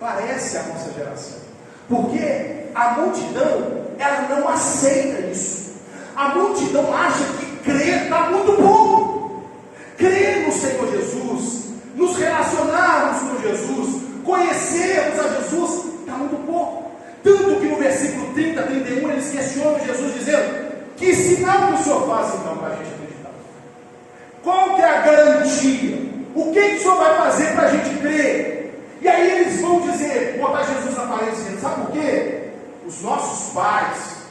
Parece a nossa geração. Porque a multidão, ela não aceita isso. A multidão acha que crer está muito bom. Crer no Senhor Jesus, nos relacionarmos com Jesus, conhecermos a Jesus, está muito pouco. Tanto que no versículo 30, 31, eles questionam Jesus dizendo: que sinal que o Senhor faz então para a gente acreditar? Qual que é a garantia? O que o Senhor vai fazer para a gente crer? E aí eles vão dizer, botar Jesus na parede dizendo, sabe por quê? Os nossos pais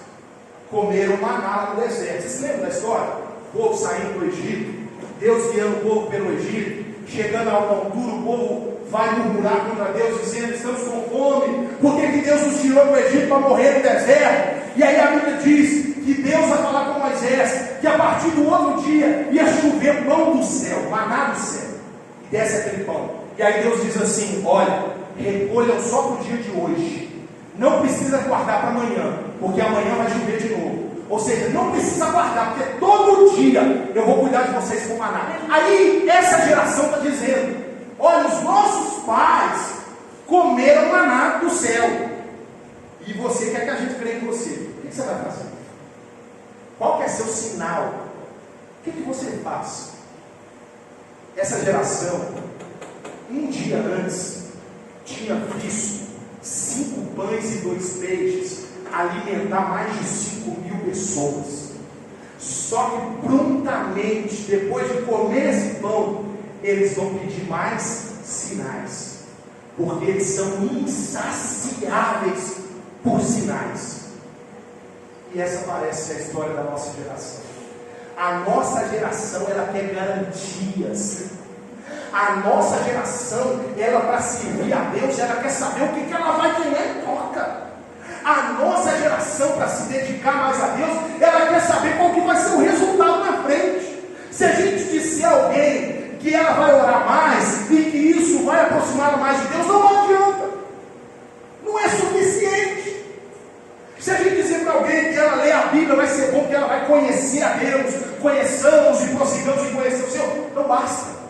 comeram maná no deserto. Vocês lembram da história? O povo saindo do Egito, Deus guiando o povo pelo Egito, chegando a uma altura, o povo vai murmurar contra Deus, dizendo, estamos com fome, por que Deus nos tirou do Egito para morrer no deserto? E aí a Bíblia diz que Deus vai falar com Moisés, que a partir do outro dia ia chover pão do céu, maná do céu, e desce aquele pão. E aí Deus diz assim, olha, recolham só para o dia de hoje, não precisa guardar para amanhã, porque amanhã vai chover de novo. Ou seja, não precisa guardar, porque todo dia eu vou cuidar de vocês com maná. Aí essa geração está dizendo, olha, os nossos pais comeram maná do céu, e você quer que a gente creia em você. O que você vai fazer? Qual que é seu sinal? O que você faz? Essa geração, um dia antes, tinha visto 5 pães e 2 peixes alimentar mais de 5.000 pessoas. Só que prontamente, depois de comer esse pão, eles vão pedir mais sinais, porque eles são insaciáveis por sinais. E essa parece ser a história da nossa geração. A nossa geração, ela quer garantias. A nossa geração, ela para servir a Deus, ela quer saber o que ela vai ganhar em troca. A nossa geração, para se dedicar mais a Deus, ela quer saber qual que vai ser o resultado na frente. Se a gente disser a alguém que ela vai orar mais e que isso vai aproximar mais de Deus, não adianta. Não é suficiente. Se a gente dizer para alguém que ela lê a Bíblia, vai ser bom, que ela vai conhecer a Deus, conheçamos e prossigamos em conhecer o Senhor, não basta.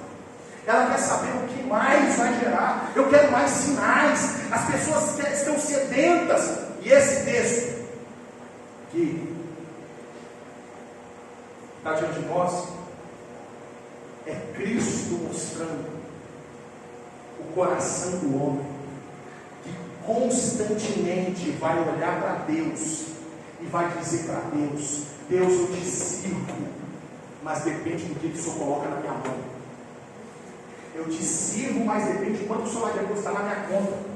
Ela quer saber o que mais vai gerar. Eu quero mais sinais. As pessoas estão sedentas. E esse texto que está diante de nós é Cristo mostrando o coração do homem, que constantemente vai olhar para Deus e vai dizer para Deus, Deus, eu te sirvo, mas depende do que o Senhor coloca na minha mão. Eu te sirvo, mas depende de quanto o Senhor vai depositar na minha conta.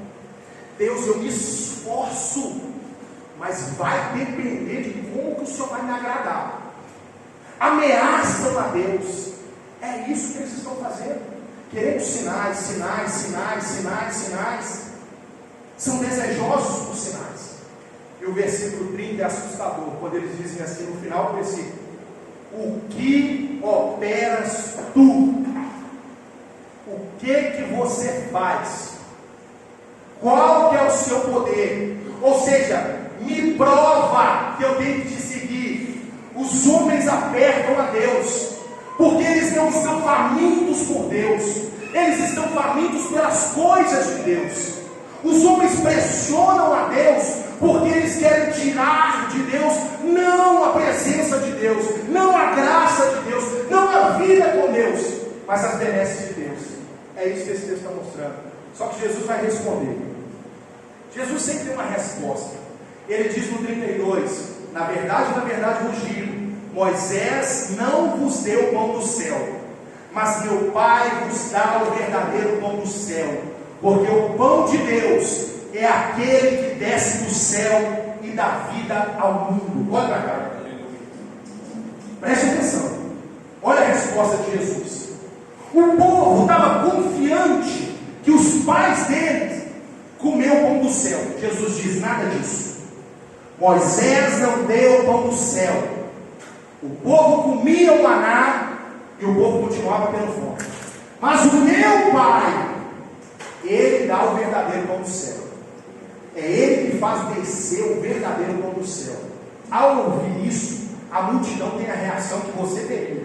Deus, eu me esforço, mas vai depender de como que o Senhor vai me agradar. Ameaçam a Deus. É isso que eles estão fazendo. Querendo sinais, sinais, sinais, sinais, sinais. São desejosos por sinais. E o versículo 30 é assustador, quando eles dizem assim no final do versículo: o que operas tu? O que você faz? Qual que é o seu poder? Ou seja, me prova que eu tenho que te seguir. Os homens apertam a Deus, porque eles não estão famintos por Deus, eles estão famintos pelas coisas de Deus. Os homens pressionam a Deus, porque eles querem tirar de Deus, não a presença de Deus, não a graça de Deus, não a vida com Deus, mas as benesses de Deus. É isso que esse texto está mostrando. Só que Jesus vai responder. Jesus sempre tem uma resposta. Ele diz no 32: na verdade vos digo, Moisés não vos deu o pão do céu, mas meu Pai vos dá o verdadeiro pão do céu, porque o pão de Deus é aquele que desce do céu e dá vida ao mundo. Olha para cá, preste atenção. Olha a resposta de Jesus. O povo estava confiante que os pais deles comeram o pão do céu. Jesus diz: nada disso. Moisés não deu o pão do céu. O povo comia o maná e o povo continuava tendo fome. Mas o meu Pai, Ele dá o verdadeiro pão do céu. É Ele que faz descer o verdadeiro pão do céu. Ao ouvir isso, a multidão tem a reação que você teria.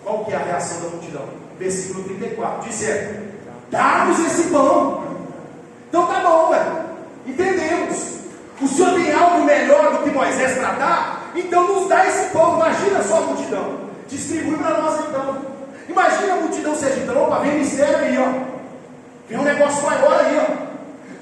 Qual que é a reação da multidão? Versículo 34, disseram: dá-nos esse pão. Então tá bom, velho, entendemos. O Senhor tem algo melhor do que Moisés para dar? Então nos dá esse pão. Imagina só a multidão, distribui para nós então. Imagina a multidão se agitando: opa, vem mistério aí, ó. Vem um negócio maior aí, ó.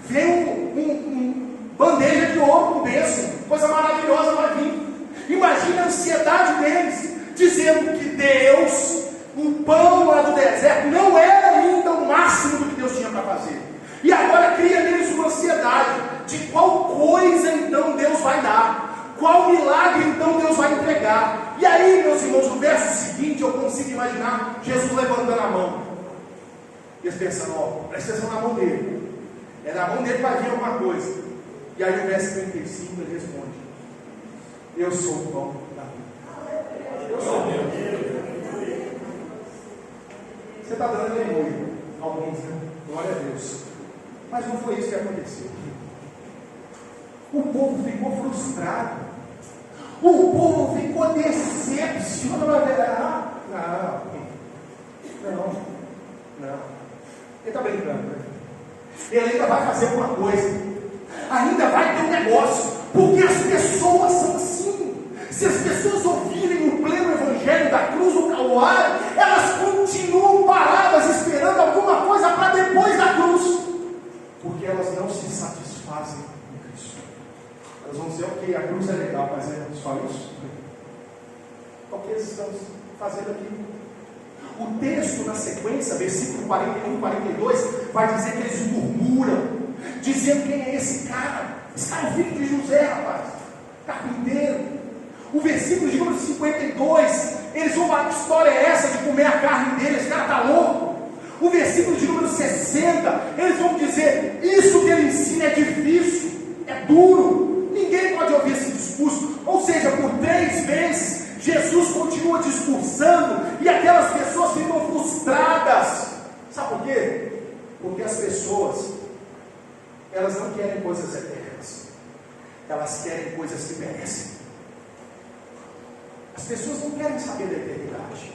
Vem bandeja de ouro com bênção, coisa maravilhosa vai vir. Imagina a ansiedade deles, dizendo que Deus, o pão lá do deserto, não era ainda o máximo do que Deus tinha para fazer. E agora cria neles uma ansiedade de qual coisa então Deus vai dar, qual milagre então Deus vai entregar. E aí, meus irmãos, no verso seguinte eu consigo imaginar Jesus levantando a mão. E eles pensando, ó, presta atenção na mão dele. É na mão dele que vai vir alguma coisa. E aí o verso 35 ele responde: eu sou o pão da vida. Eu sou o pão. Você está dando aleluia. Alguns, né? Glória a Deus. Mas não foi isso que aconteceu. O povo ficou frustrado. O povo ficou decepcionado. Não. Ele está brincando, né? Ele ainda vai fazer alguma coisa. Ainda vai ter um negócio. Porque as pessoas são assim. Se as pessoas ouvirem o pleno evangelho da cruz do Calvário, elas continuam paradas esperando alguma coisa para depois da cruz. Porque elas não se satisfazem com Cristo. Elas vão dizer, ok, a cruz é legal, mas é só isso. O que eles estão fazendo aqui? O texto na sequência, versículo 41 e 42, vai dizer que eles murmuram, dizendo quem é esse cara. Esse cara é filho de José, rapaz, carpinteiro. O versículo de número 52, eles vão falar: que história é essa de comer a carne dele? Esse cara está louco. O versículo de número 60, eles vão dizer: isso que ele ensina é difícil, é duro, ninguém pode ouvir esse discurso. Ou seja, por 3 vezes Jesus continua discursando e aquelas pessoas ficam frustradas. Sabe por quê? Porque as pessoas, elas não querem coisas eternas, elas querem coisas que perecem. As pessoas não querem saber da eternidade.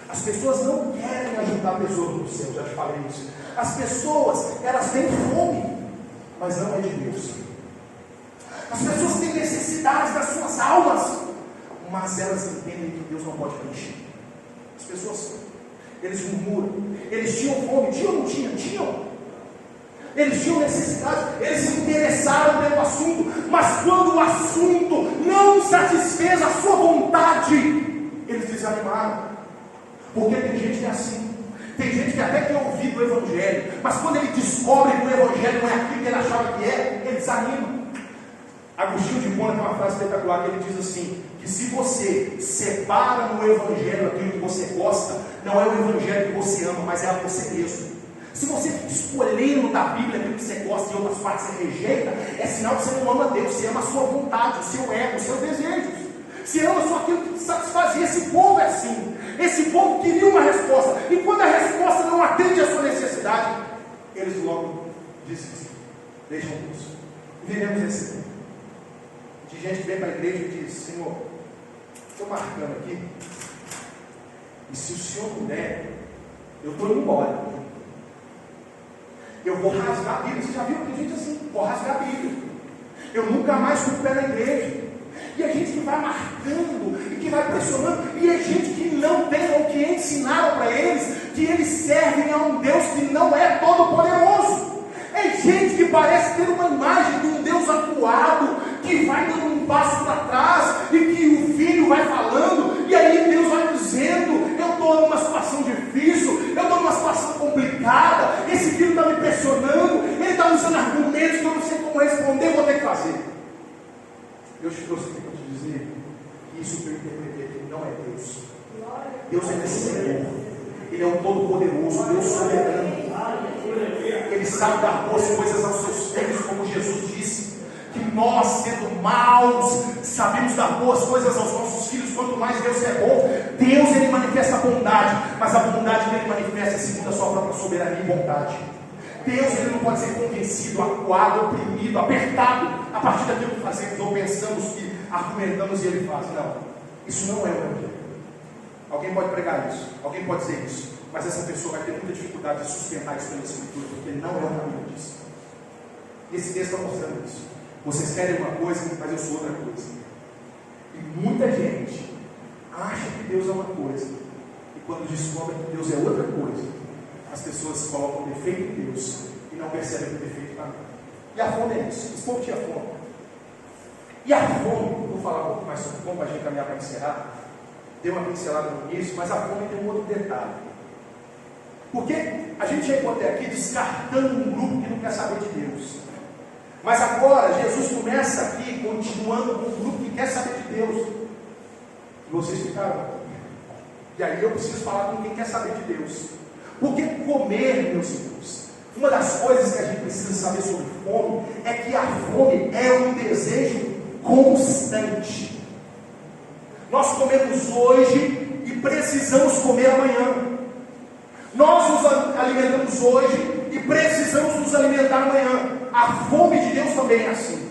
As pessoas não querem ajudar pessoas do céu, já te falei isso. As pessoas, elas têm fome, mas não é de Deus. As pessoas têm necessidades das suas almas, mas elas entendem que Deus não pode preencher. As pessoas, eles murmuram. Eles tinham fome, tinham ou não tinham? Tinham. Eles tinham necessidade, eles se interessaram pelo assunto, mas quando o assunto não satisfez a sua vontade, eles desanimaram. Porque tem gente que é assim. Tem gente que até tem ouvido o Evangelho, mas quando ele descobre que o Evangelho não é aquilo que ele achava que é, ele desanima. Agostinho de Hipona tem uma frase espetacular que ele diz assim: que se você separa no Evangelho aquilo que você gosta, não é o Evangelho que você ama, mas é a você mesmo. Se você fica escolhendo da Bíblia aquilo que você gosta e outras partes você rejeita, é sinal que você não ama Deus, você ama a sua vontade, o seu ego, os seus desejos. Você ama só aquilo que te satisfazia. Esse povo é assim. Esse povo queria uma resposta, e quando a resposta não atende a sua necessidade, eles logo desistem, deixam Deus. Vivemos esse tempo de gente que vem para a igreja e diz: Senhor, estou marcando aqui, e se o Senhor puder, eu estou indo embora. Eu vou rasgar a Bíblia. Você já viu que gente assim? Vou rasgar a Bíblia. Eu nunca mais fui pé na igreja. E a gente que vai marcando e que vai pressionando, e a gente que não tem ou que ensinaram para eles que eles servem a um Deus que não é todo poderoso. É gente que parece ter uma imagem de um Deus acuado, que vai dando um passo para trás e que o filho vai falando, e aí Deus vai dizendo: eu estou numa situação difícil, eu estou numa situação complicada, esse filho está me pressionando, ele está usando argumentos que eu não sei como responder, vou ter que fazer. Deus te trouxe aqui para te dizer que isso que eu interpretei aqui não é Deus. Deus é Senhor, Ele é o Todo-Poderoso, Deus soberano. Ele sabe dar boas coisas aos seus filhos, como Jesus disse, que nós, sendo maus, sabemos dar boas coisas aos nossos filhos. Quanto mais Deus é bom, Deus, Ele manifesta a bondade, mas a bondade que Ele manifesta é segundo a sua própria soberania e bondade. Deus, Ele não pode ser convencido, acuado, oprimido, apertado a partir daquilo que fazemos ou pensamos, que argumentamos e Ele faz. Não, isso não é o Evangelho. Alguém pode pregar isso, alguém pode dizer isso, mas essa pessoa vai ter muita dificuldade de sustentar isso pela Escritura, porque não é o que a Bíblia diz. E esse texto está mostrando isso. Vocês querem uma coisa, mas eu sou outra coisa. E muita gente acha que Deus é uma coisa, e quando descobre que Deus é outra coisa, as pessoas colocam defeito em Deus e não percebem que o defeito está nele. E a fome é isso. Esse povo tinha fome. E a fome, vou falar um pouco mais sobre fome para a gente caminhar para encerrar. Dei uma pincelada no início, mas a fome tem um outro detalhe. Porque a gente chegou até aqui descartando um grupo que não quer saber de Deus. Mas agora Jesus começa aqui continuando com um grupo que quer saber de Deus. E vocês ficaram. E aí eu preciso falar com quem quer saber de Deus. Porque comer, meus irmãos, uma das coisas que a gente precisa saber sobre fome é que a fome é um desejo constante. Nós comemos hoje e precisamos comer amanhã. Nós nos alimentamos hoje e precisamos nos alimentar amanhã. A fome de Deus também é assim.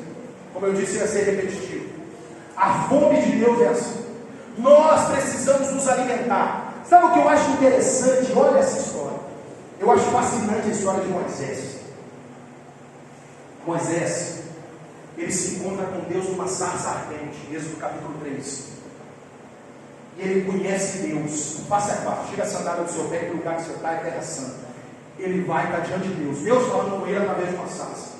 Como eu disse, ia ser repetitivo. A fome de Deus é assim. Nós precisamos nos alimentar. Sabe o que eu acho interessante? Olha essa história. Eu acho fascinante a história de Moisés. Moisés, ele se encontra com Deus numa sarça ardente, Êxodo capítulo 3. E ele conhece Deus, face a face. Tira a sandália do seu pé, que o lugar que você está é terra santa. Ele vai estar diante de Deus. Deus falando com ele através de uma sarça.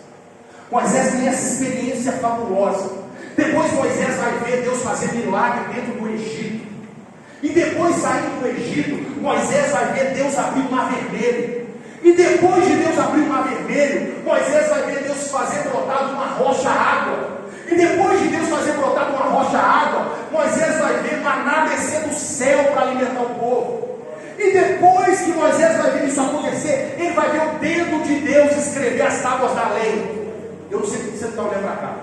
Moisés tem essa experiência fabulosa. Depois Moisés vai ver Deus fazer milagre dentro do Egito. E depois, saindo do Egito, Moisés vai ver Deus abrir o mar vermelho. E depois de Deus abrir o mar vermelho, Moisés vai ver Deus fazer brotar de uma rocha água. E depois de Deus fazer brotar de uma rocha água, Moisés vai ver maná descer do céu para alimentar o povo. E depois que Moisés vai ver isso acontecer, ele vai ver o dedo de Deus escrever as tábuas da lei. Eu não sei se você está olhando para cá.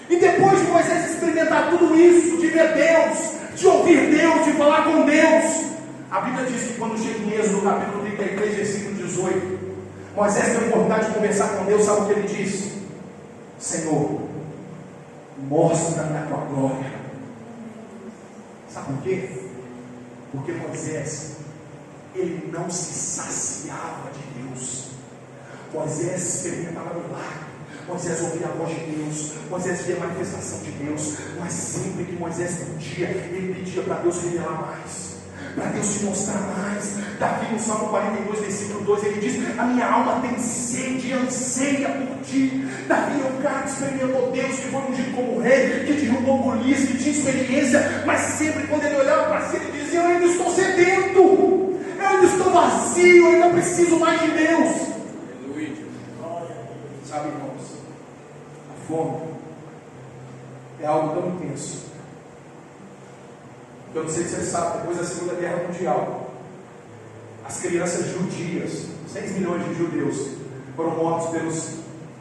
E depois de Moisés experimentar tudo isso, de ver Deus, de ouvir Deus, de falar com Deus, a Bíblia diz que quando chega em Êxodo capítulo 33, versículo 18, Moisés tem a oportunidade de conversar com Deus. Sabe o que ele diz? Senhor, mostra-me a tua glória. Sabe por quê? Porque Moisés, ele não se saciava de Deus. Moisés experimentava milagre. Moisés ouvia a voz de Deus, Moisés via a manifestação de Deus, mas sempre que Moisés pedia, ele pedia para Deus revelar mais, para Deus se mostrar mais. Davi no Salmo 42, versículo 2, ele diz: a minha alma tem sede e anseia por ti. Davi é um cara que experimentou Deus, que foi ungido como rei, que derrubou Golias, que tinha experiência, mas sempre quando ele olhava para si, ele dizia: eu ainda estou sedento, eu ainda estou vazio, eu ainda preciso mais de Deus. Sabe, irmãos, a fome é algo tão intenso. Eu não sei se você sabe, depois da Segunda Guerra Mundial, as crianças judias, 6 milhões de judeus, foram mortos pelos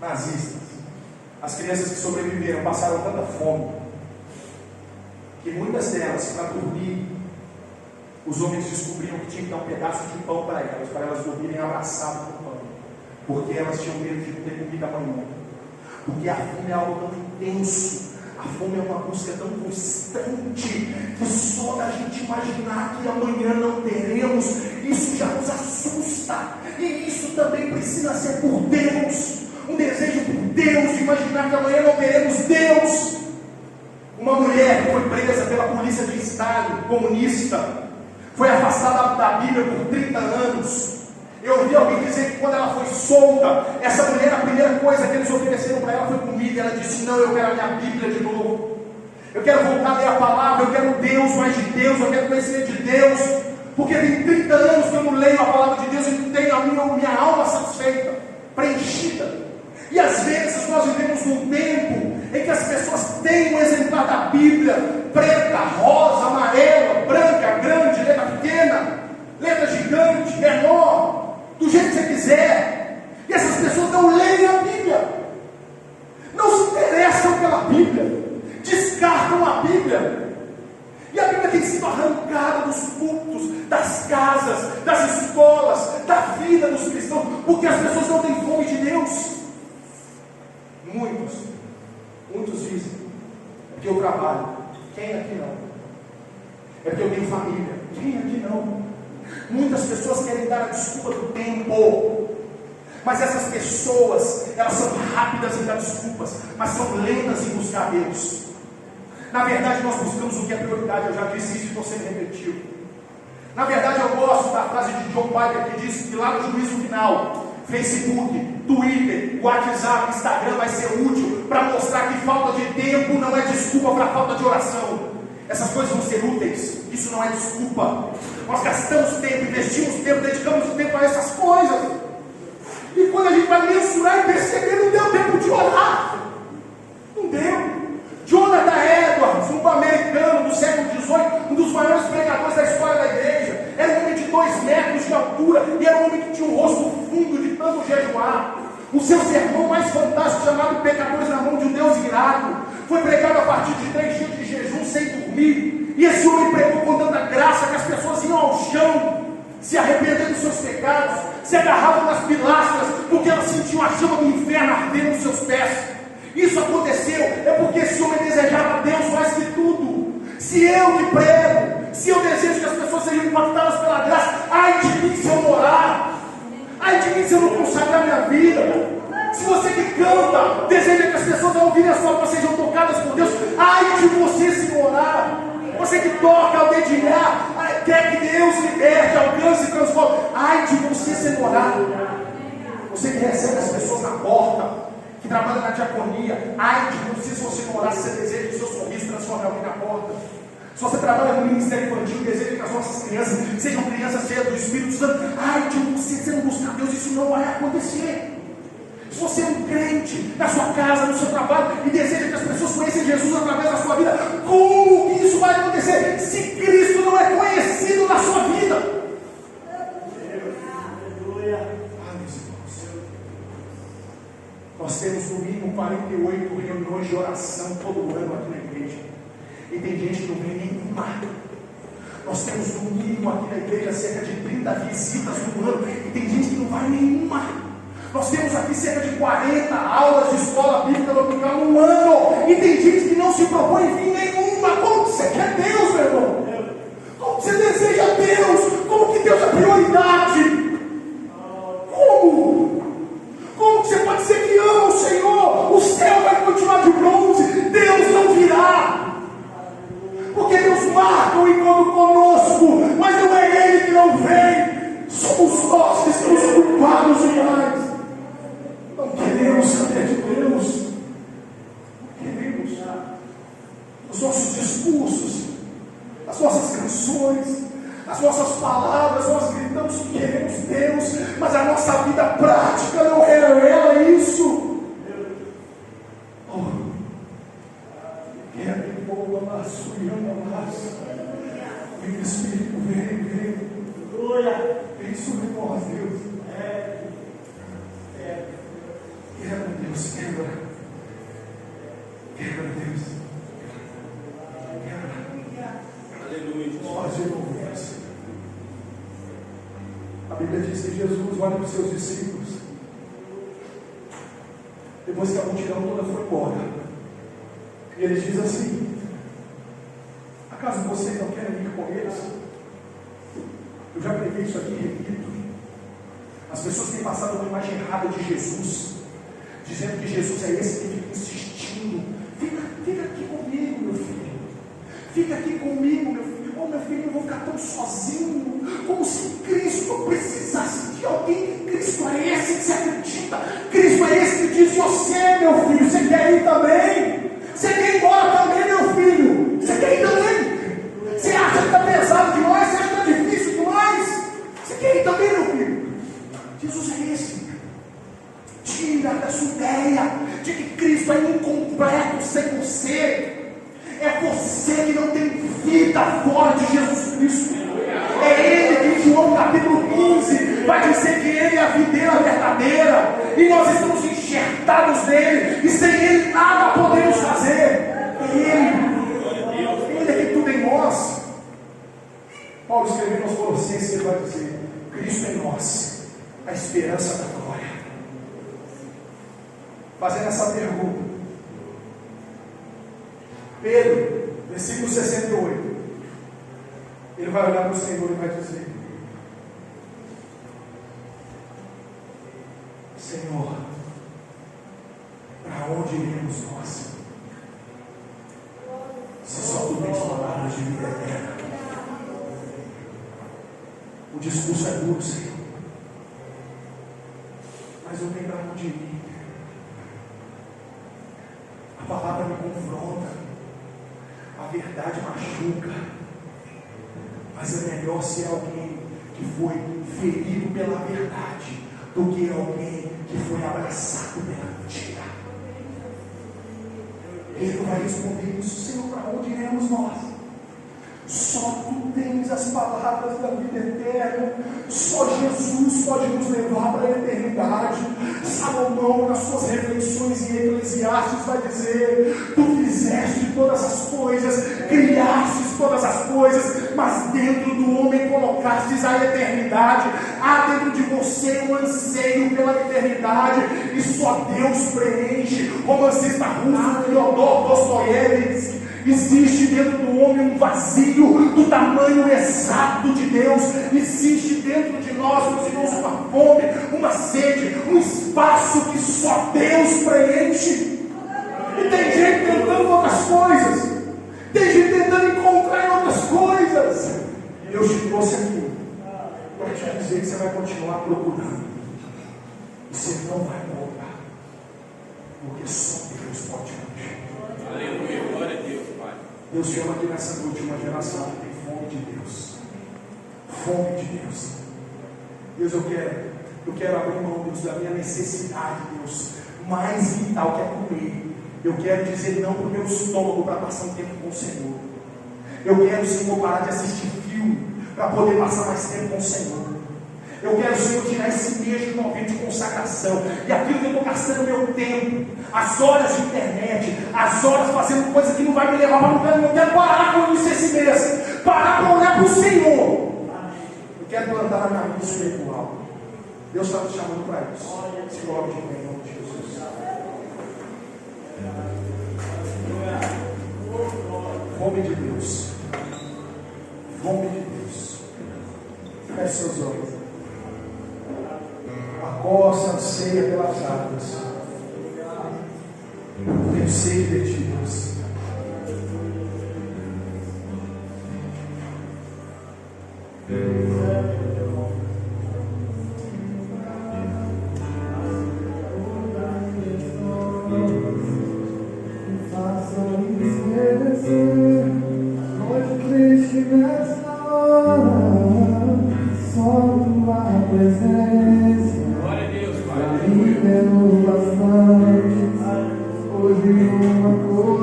nazistas. As crianças que sobreviveram passaram tanta fome, que muitas delas, para dormir, os homens descobriram que tinha que dar um pedaço de pão para elas dormirem abraçadas com o pão, porque elas tinham medo de não ter comida amanhã. Porque a fome é algo tão intenso, a fome é uma busca tão constante, que só da gente imaginar que amanhã não teremos, isso já nos assusta. E isso também precisa ser por Deus, um desejo por Deus, de imaginar que amanhã não teremos Deus. Uma mulher que foi presa pela polícia de Stalin, comunista, foi afastada da Bíblia por 30 anos. Eu ouvi alguém dizer que quando ela foi solta, essa mulher, a primeira coisa que eles ofereceram para ela foi comida. E ela disse: não, eu quero a minha Bíblia de novo, eu quero voltar a ler a palavra, eu quero Deus, mais de Deus, eu quero conhecer de Deus, porque tem 30 anos que eu não leio a palavra de Deus e não tenho a minha alma satisfeita, preenchida. E às vezes nós vivemos num tempo em que as pessoas têm um exemplar da Bíblia, preta, rosa, amarela, branca, grande, letra pequena, letra gigante, menor, do jeito que você quiser. E essas pessoas não leem a Bíblia, não se interessam pela Bíblia, descartam a Bíblia. E a Bíblia tem sido arrancada dos cultos, das casas, das escolas, da vida dos cristãos, porque as pessoas não têm fome de Deus. Muitos dizem: é porque eu trabalho. Quem aqui não? É porque eu tenho família. Quem aqui não? Muitas pessoas querem dar a desculpa do tempo, mas essas pessoas, elas são rápidas em dar desculpas, mas são lentas em buscar Deus. Na verdade, nós buscamos o que é prioridade. Eu já disse isso e estou sendo repetido. Na verdade, eu gosto da frase de John Piper, que diz que lá no juízo final, Facebook, Twitter, WhatsApp, Instagram vai ser útil para mostrar que falta de tempo não é desculpa para falta de oração. Essas coisas vão ser úteis, isso não é desculpa. Nós gastamos tempo, investimos tempo, dedicamos tempo vai mensurar e perceber, não deu tempo de orar. Não deu. Jonathan Edwards, um americano do século XVIII, um dos maiores pregadores da história da igreja, era um homem de 2 metros de altura e era um homem que tinha um rosto fundo de tanto jejuar. O seu sermão mais fantástico, chamado Pecadores na Mão de um Deus Irado, foi pregado a partir de 3 dias de jejum sem dormir. E esse homem pregou com tanta graça que as pessoas iam ao chão, se arrependendo dos seus pecados, se agarravam nas pilastras, porque elas sentiam a chama do inferno ardendo nos seus pés. Isso aconteceu é porque esse homem desejava Deus mais que tudo. Se eu que prego, se eu desejo que as pessoas sejam impactadas pela graça, ai de mim se eu não orar, ai de mim se eu não consagrar minha vida. Se você que canta, deseja que as pessoas ao ouvirem a sua voz sejam tocadas por Deus, ai de você se não orar. Você que toca ao dedilhar, quer que Deus liberte, alcance e transforme, ai de você se não orar. Você que recebe as pessoas na porta, que trabalha na diaconia, ai de você se você não orar, se você deseja que o seu sorriso transforme alguém na porta. Se você trabalha no ministério infantil e deseja que as nossas crianças sejam crianças cheias do Espírito Santo, ai de você, se não buscar Deus, isso não vai acontecer. Se você é um crente na sua casa, no seu trabalho, e deseja que as pessoas conheçam Jesus através da sua vida, como que isso vai acontecer se Cristo não é conhecido na sua vida? Nós temos no mínimo 48 reuniões de oração todo ano aqui na igreja. E tem gente que não vem nenhuma. Nós temos no mínimo aqui na igreja cerca de 30 visitas no ano. E tem gente que não vai nenhuma. Nós temos aqui cerca de 40 aulas de escola bíblica dominical no ano. E tem gente que não se propõe em vir nenhuma. Como que você quer Deus, meu irmão? Como que você deseja Deus? Como que Deus é prioridade? Como? Como você pode dizer que ama o Senhor? O céu vai continuar de bronze, Deus não virá, porque Deus marca o encontro conosco, mas não é Ele que não vem, somos nós que estamos culpados demais. Não queremos saber de Deus, não queremos. Os nossos discursos, as nossas canções, as nossas palavras, nós gritamos que queremos Deus, mas a nossa vida prática não revela isso. Oh, quero que boa laço e ama laço. Vem Espírito, vem. Vem sobre nós, Deus. Quebra, Deus, quebra. Quebra, Deus. Quebra. Aleluia. Nós de novo, Deus. A Bíblia diz que Jesus olha para os seus discípulos, depois que a multidão toda foi embora, e ele diz assim: acaso vocês não querem ir com eles? Eu já preguei isso aqui, repito. As pessoas têm passado uma imagem errada de Jesus, dizendo que Jesus é esse que fica insistindo: fica aqui comigo, meu filho, fica aqui comigo, meu filho. Oh, meu filho, eu vou ficar tão sozinho, como se Cristo precisasse de alguém. Cristo é esse que você acredita, Cristo é esse que diz: você, meu filho, você quer ir também? Você quer ir embora também, meu filho? Você quer ir também? Você acha que está pesado demais? Você acha que está difícil demais? Você quer ir também, meu filho? Jesus é esse. Tira da sua ideia de que Cristo é incompleto sem você. É você que não tem vida fora de Jesus Cristo. É Ele que em João capítulo 15 vai dizer que Ele é a videira verdadeira, e nós estamos enxertados nele, e sem Ele nada podemos fazer. É Ele é que tudo em nós. Paulo escrevendo aos Colossenses, ele vai dizer: Cristo em nós, a esperança da glória. Fazendo essa pergunta, Pedro, versículo 68, ele vai olhar para o Senhor e vai dizer: Senhor, para onde iremos nós, se só tu tens palavras de vida eterna? O discurso é duro, Senhor, mas eu tenho para onde ir. A palavra me confronta, a verdade machuca, mas é melhor ser alguém que foi ferido pela verdade do que alguém que foi abraçado pela mentira. Ele vai responder isso: Senhor, para onde iremos nós? Só tu tens as palavras da vida eterna. Só Jesus pode nos levar para a eternidade. Salomão, nas suas reflexões em Eclesiastes, vai dizer: tu fizeste todas as coisas, criastes todas as coisas, mas dentro do homem colocastes a eternidade. Há dentro de você um anseio pela eternidade, e só Deus preenche. Romancista russo Fyodor Dostoiévski: existe dentro do homem um vazio do tamanho exato de Deus. Existe dentro de nós, meus irmãos, uma fome, uma sede, um espaço que só Deus preenche. E tem gente tentando outras coisas, tem gente tentando encontrar outras coisas. Deus te trouxe aqui para te dizer que você vai continuar procurando, e você não vai encontrar, porque só Deus pode te preencher. Aleluia, glória a Deus, Pai. Deus chama aqui nessa noite uma geração que tem fome de Deus. Fome de Deus. Deus, eu quero abrir mão, Deus, da minha necessidade, Deus, mais vital, que é comer. Eu quero dizer não para o meu estômago para passar um tempo com o Senhor. Eu quero, Senhor, parar de assistir filme para poder passar mais tempo com o Senhor. Eu quero, Senhor, tirar esse mês de novembro de consagração, e aquilo que eu estou gastando meu tempo, as horas de internet, as horas fazendo coisa que não vai me levar para lugar nenhum. Eu quero parar com isso esse mês, parar para olhar para o Senhor. Eu quero plantar na minha vida espiritual. Deus está te chamando para isso. Se coloque de pé em nome de Jesus. Fome de Deus. Fome de Deus. Feche seus olhos. A costa anseia pelas águas. Tenho sede de ti, Deus.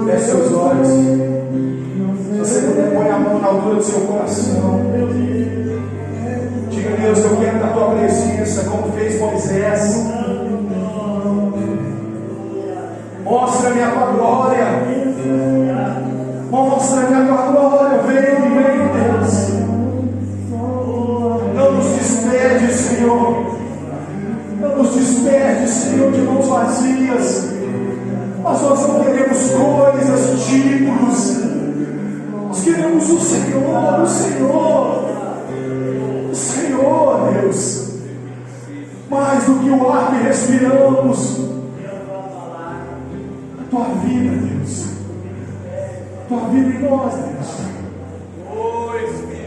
Feche seus olhos. Se você puder, põe a mão na altura do seu coração. Diga: Deus, eu quero da tua presença, como fez Moisés. Mostra-me a tua glória. Mostra-me a tua glória. Vem, Deus. Não nos despede, Senhor. Não nos despede, Senhor, de mãos vazias. Mas nós não queremos coisas, títulos. Nós queremos o Senhor, o Senhor, o Senhor, Deus. Mais do que o ar que respiramos. A tua vida, Deus. A tua vida em nós, Deus.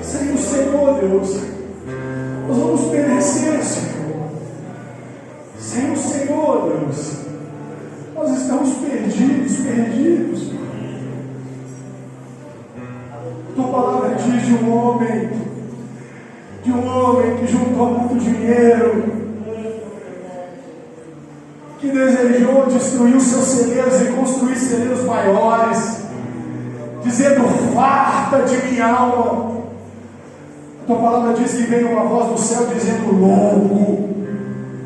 Sem o Senhor, Deus, nós vamos perecer, Senhor. Sem o Senhor, Deus, nós estamos perdidos. A tua palavra diz de um homem que juntou muito dinheiro, que desejou destruir os seus celeiros e construir celeiros maiores, dizendo: farta de minha alma. A tua palavra diz que veio uma voz do céu dizendo: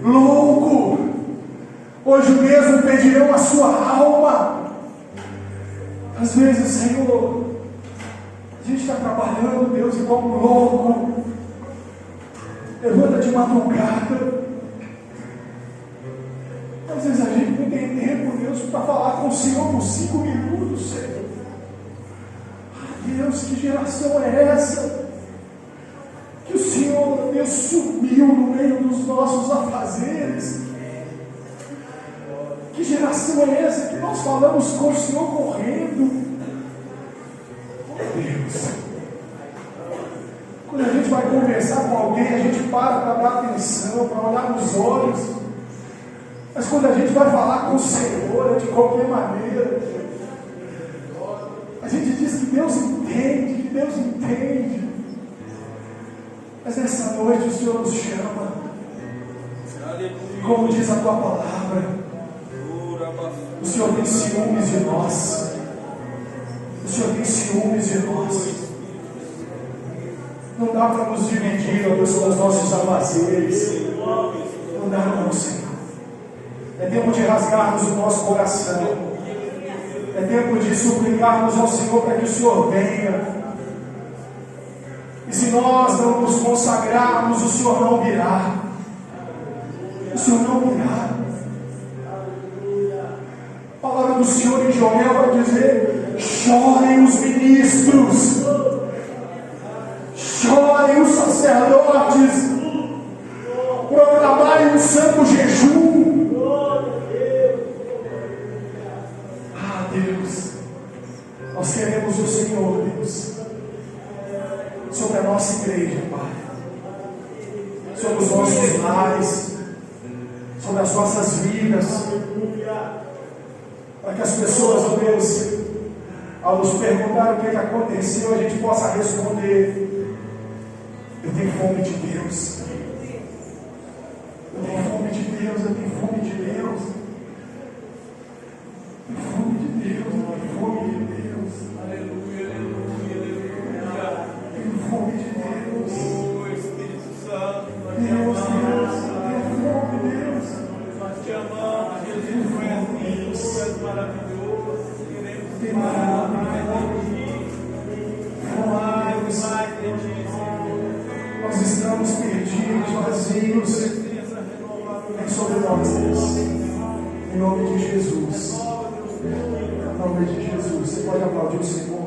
louco, hoje mesmo pedirão a sua alma. Às vezes, Senhor, a gente está trabalhando, Deus, e como louco, levanta de madrugada. Às vezes a gente não tem tempo, Deus, para falar com o Senhor por 5 minutos, Senhor. Deus, que geração é essa? Que o Senhor, Deus, sumiu no meio dos nossos afazeres. Que geração é essa que nós falamos com o Senhor correndo? Oh, Deus. Quando a gente vai conversar com alguém, a gente para dar atenção, para olhar nos olhos. Mas quando a gente vai falar com o Senhor, é de qualquer maneira. A gente diz que Deus entende. Mas nessa noite o Senhor nos chama. Como diz a tua palavra, o Senhor tem ciúmes de nós. O Senhor tem ciúmes de nós. Não dá para nos dividir, ó Deus, com os nossos afazeres. Não dá não, Senhor. É tempo de rasgarmos o nosso coração. É tempo de suplicarmos ao Senhor para que o Senhor venha. E se nós não nos consagrarmos, o Senhor não virá. O Senhor não virá. A palavra do Senhor em Joel vai dizer: chorem os ministros, chorem os sacerdotes, proclamarem um santo jejum. Ah, Deus, nós queremos o Senhor, Deus, sobre a nossa igreja, Pai, sobre os nossos lares, sobre as nossas vidas, para que as pessoas, ó Deus, ao nos perguntar o que aconteceu, a gente possa responder: eu tenho fome de Deus. Eu tenho fome de Deus, eu tenho fome de Deus. Eu tenho fome de Deus, eu tenho fome de Deus. Aleluia, aleluia, aleluia. Eu tenho fome de Deus. Oh, Espírito Santo, nós te Deus, amamos. Deus, eu tenho fome, Deus. Nós te amamos, Jesus, tu és lindo, tu és maravilhoso. Queremos Tem mais fome, de ti, Senhor. nós estamos perdidos, vazios. Presença renovada. Vem sobre nós, Deus. Em nome de Jesus. Em nome de Jesus. Você pode aplaudir o Senhor.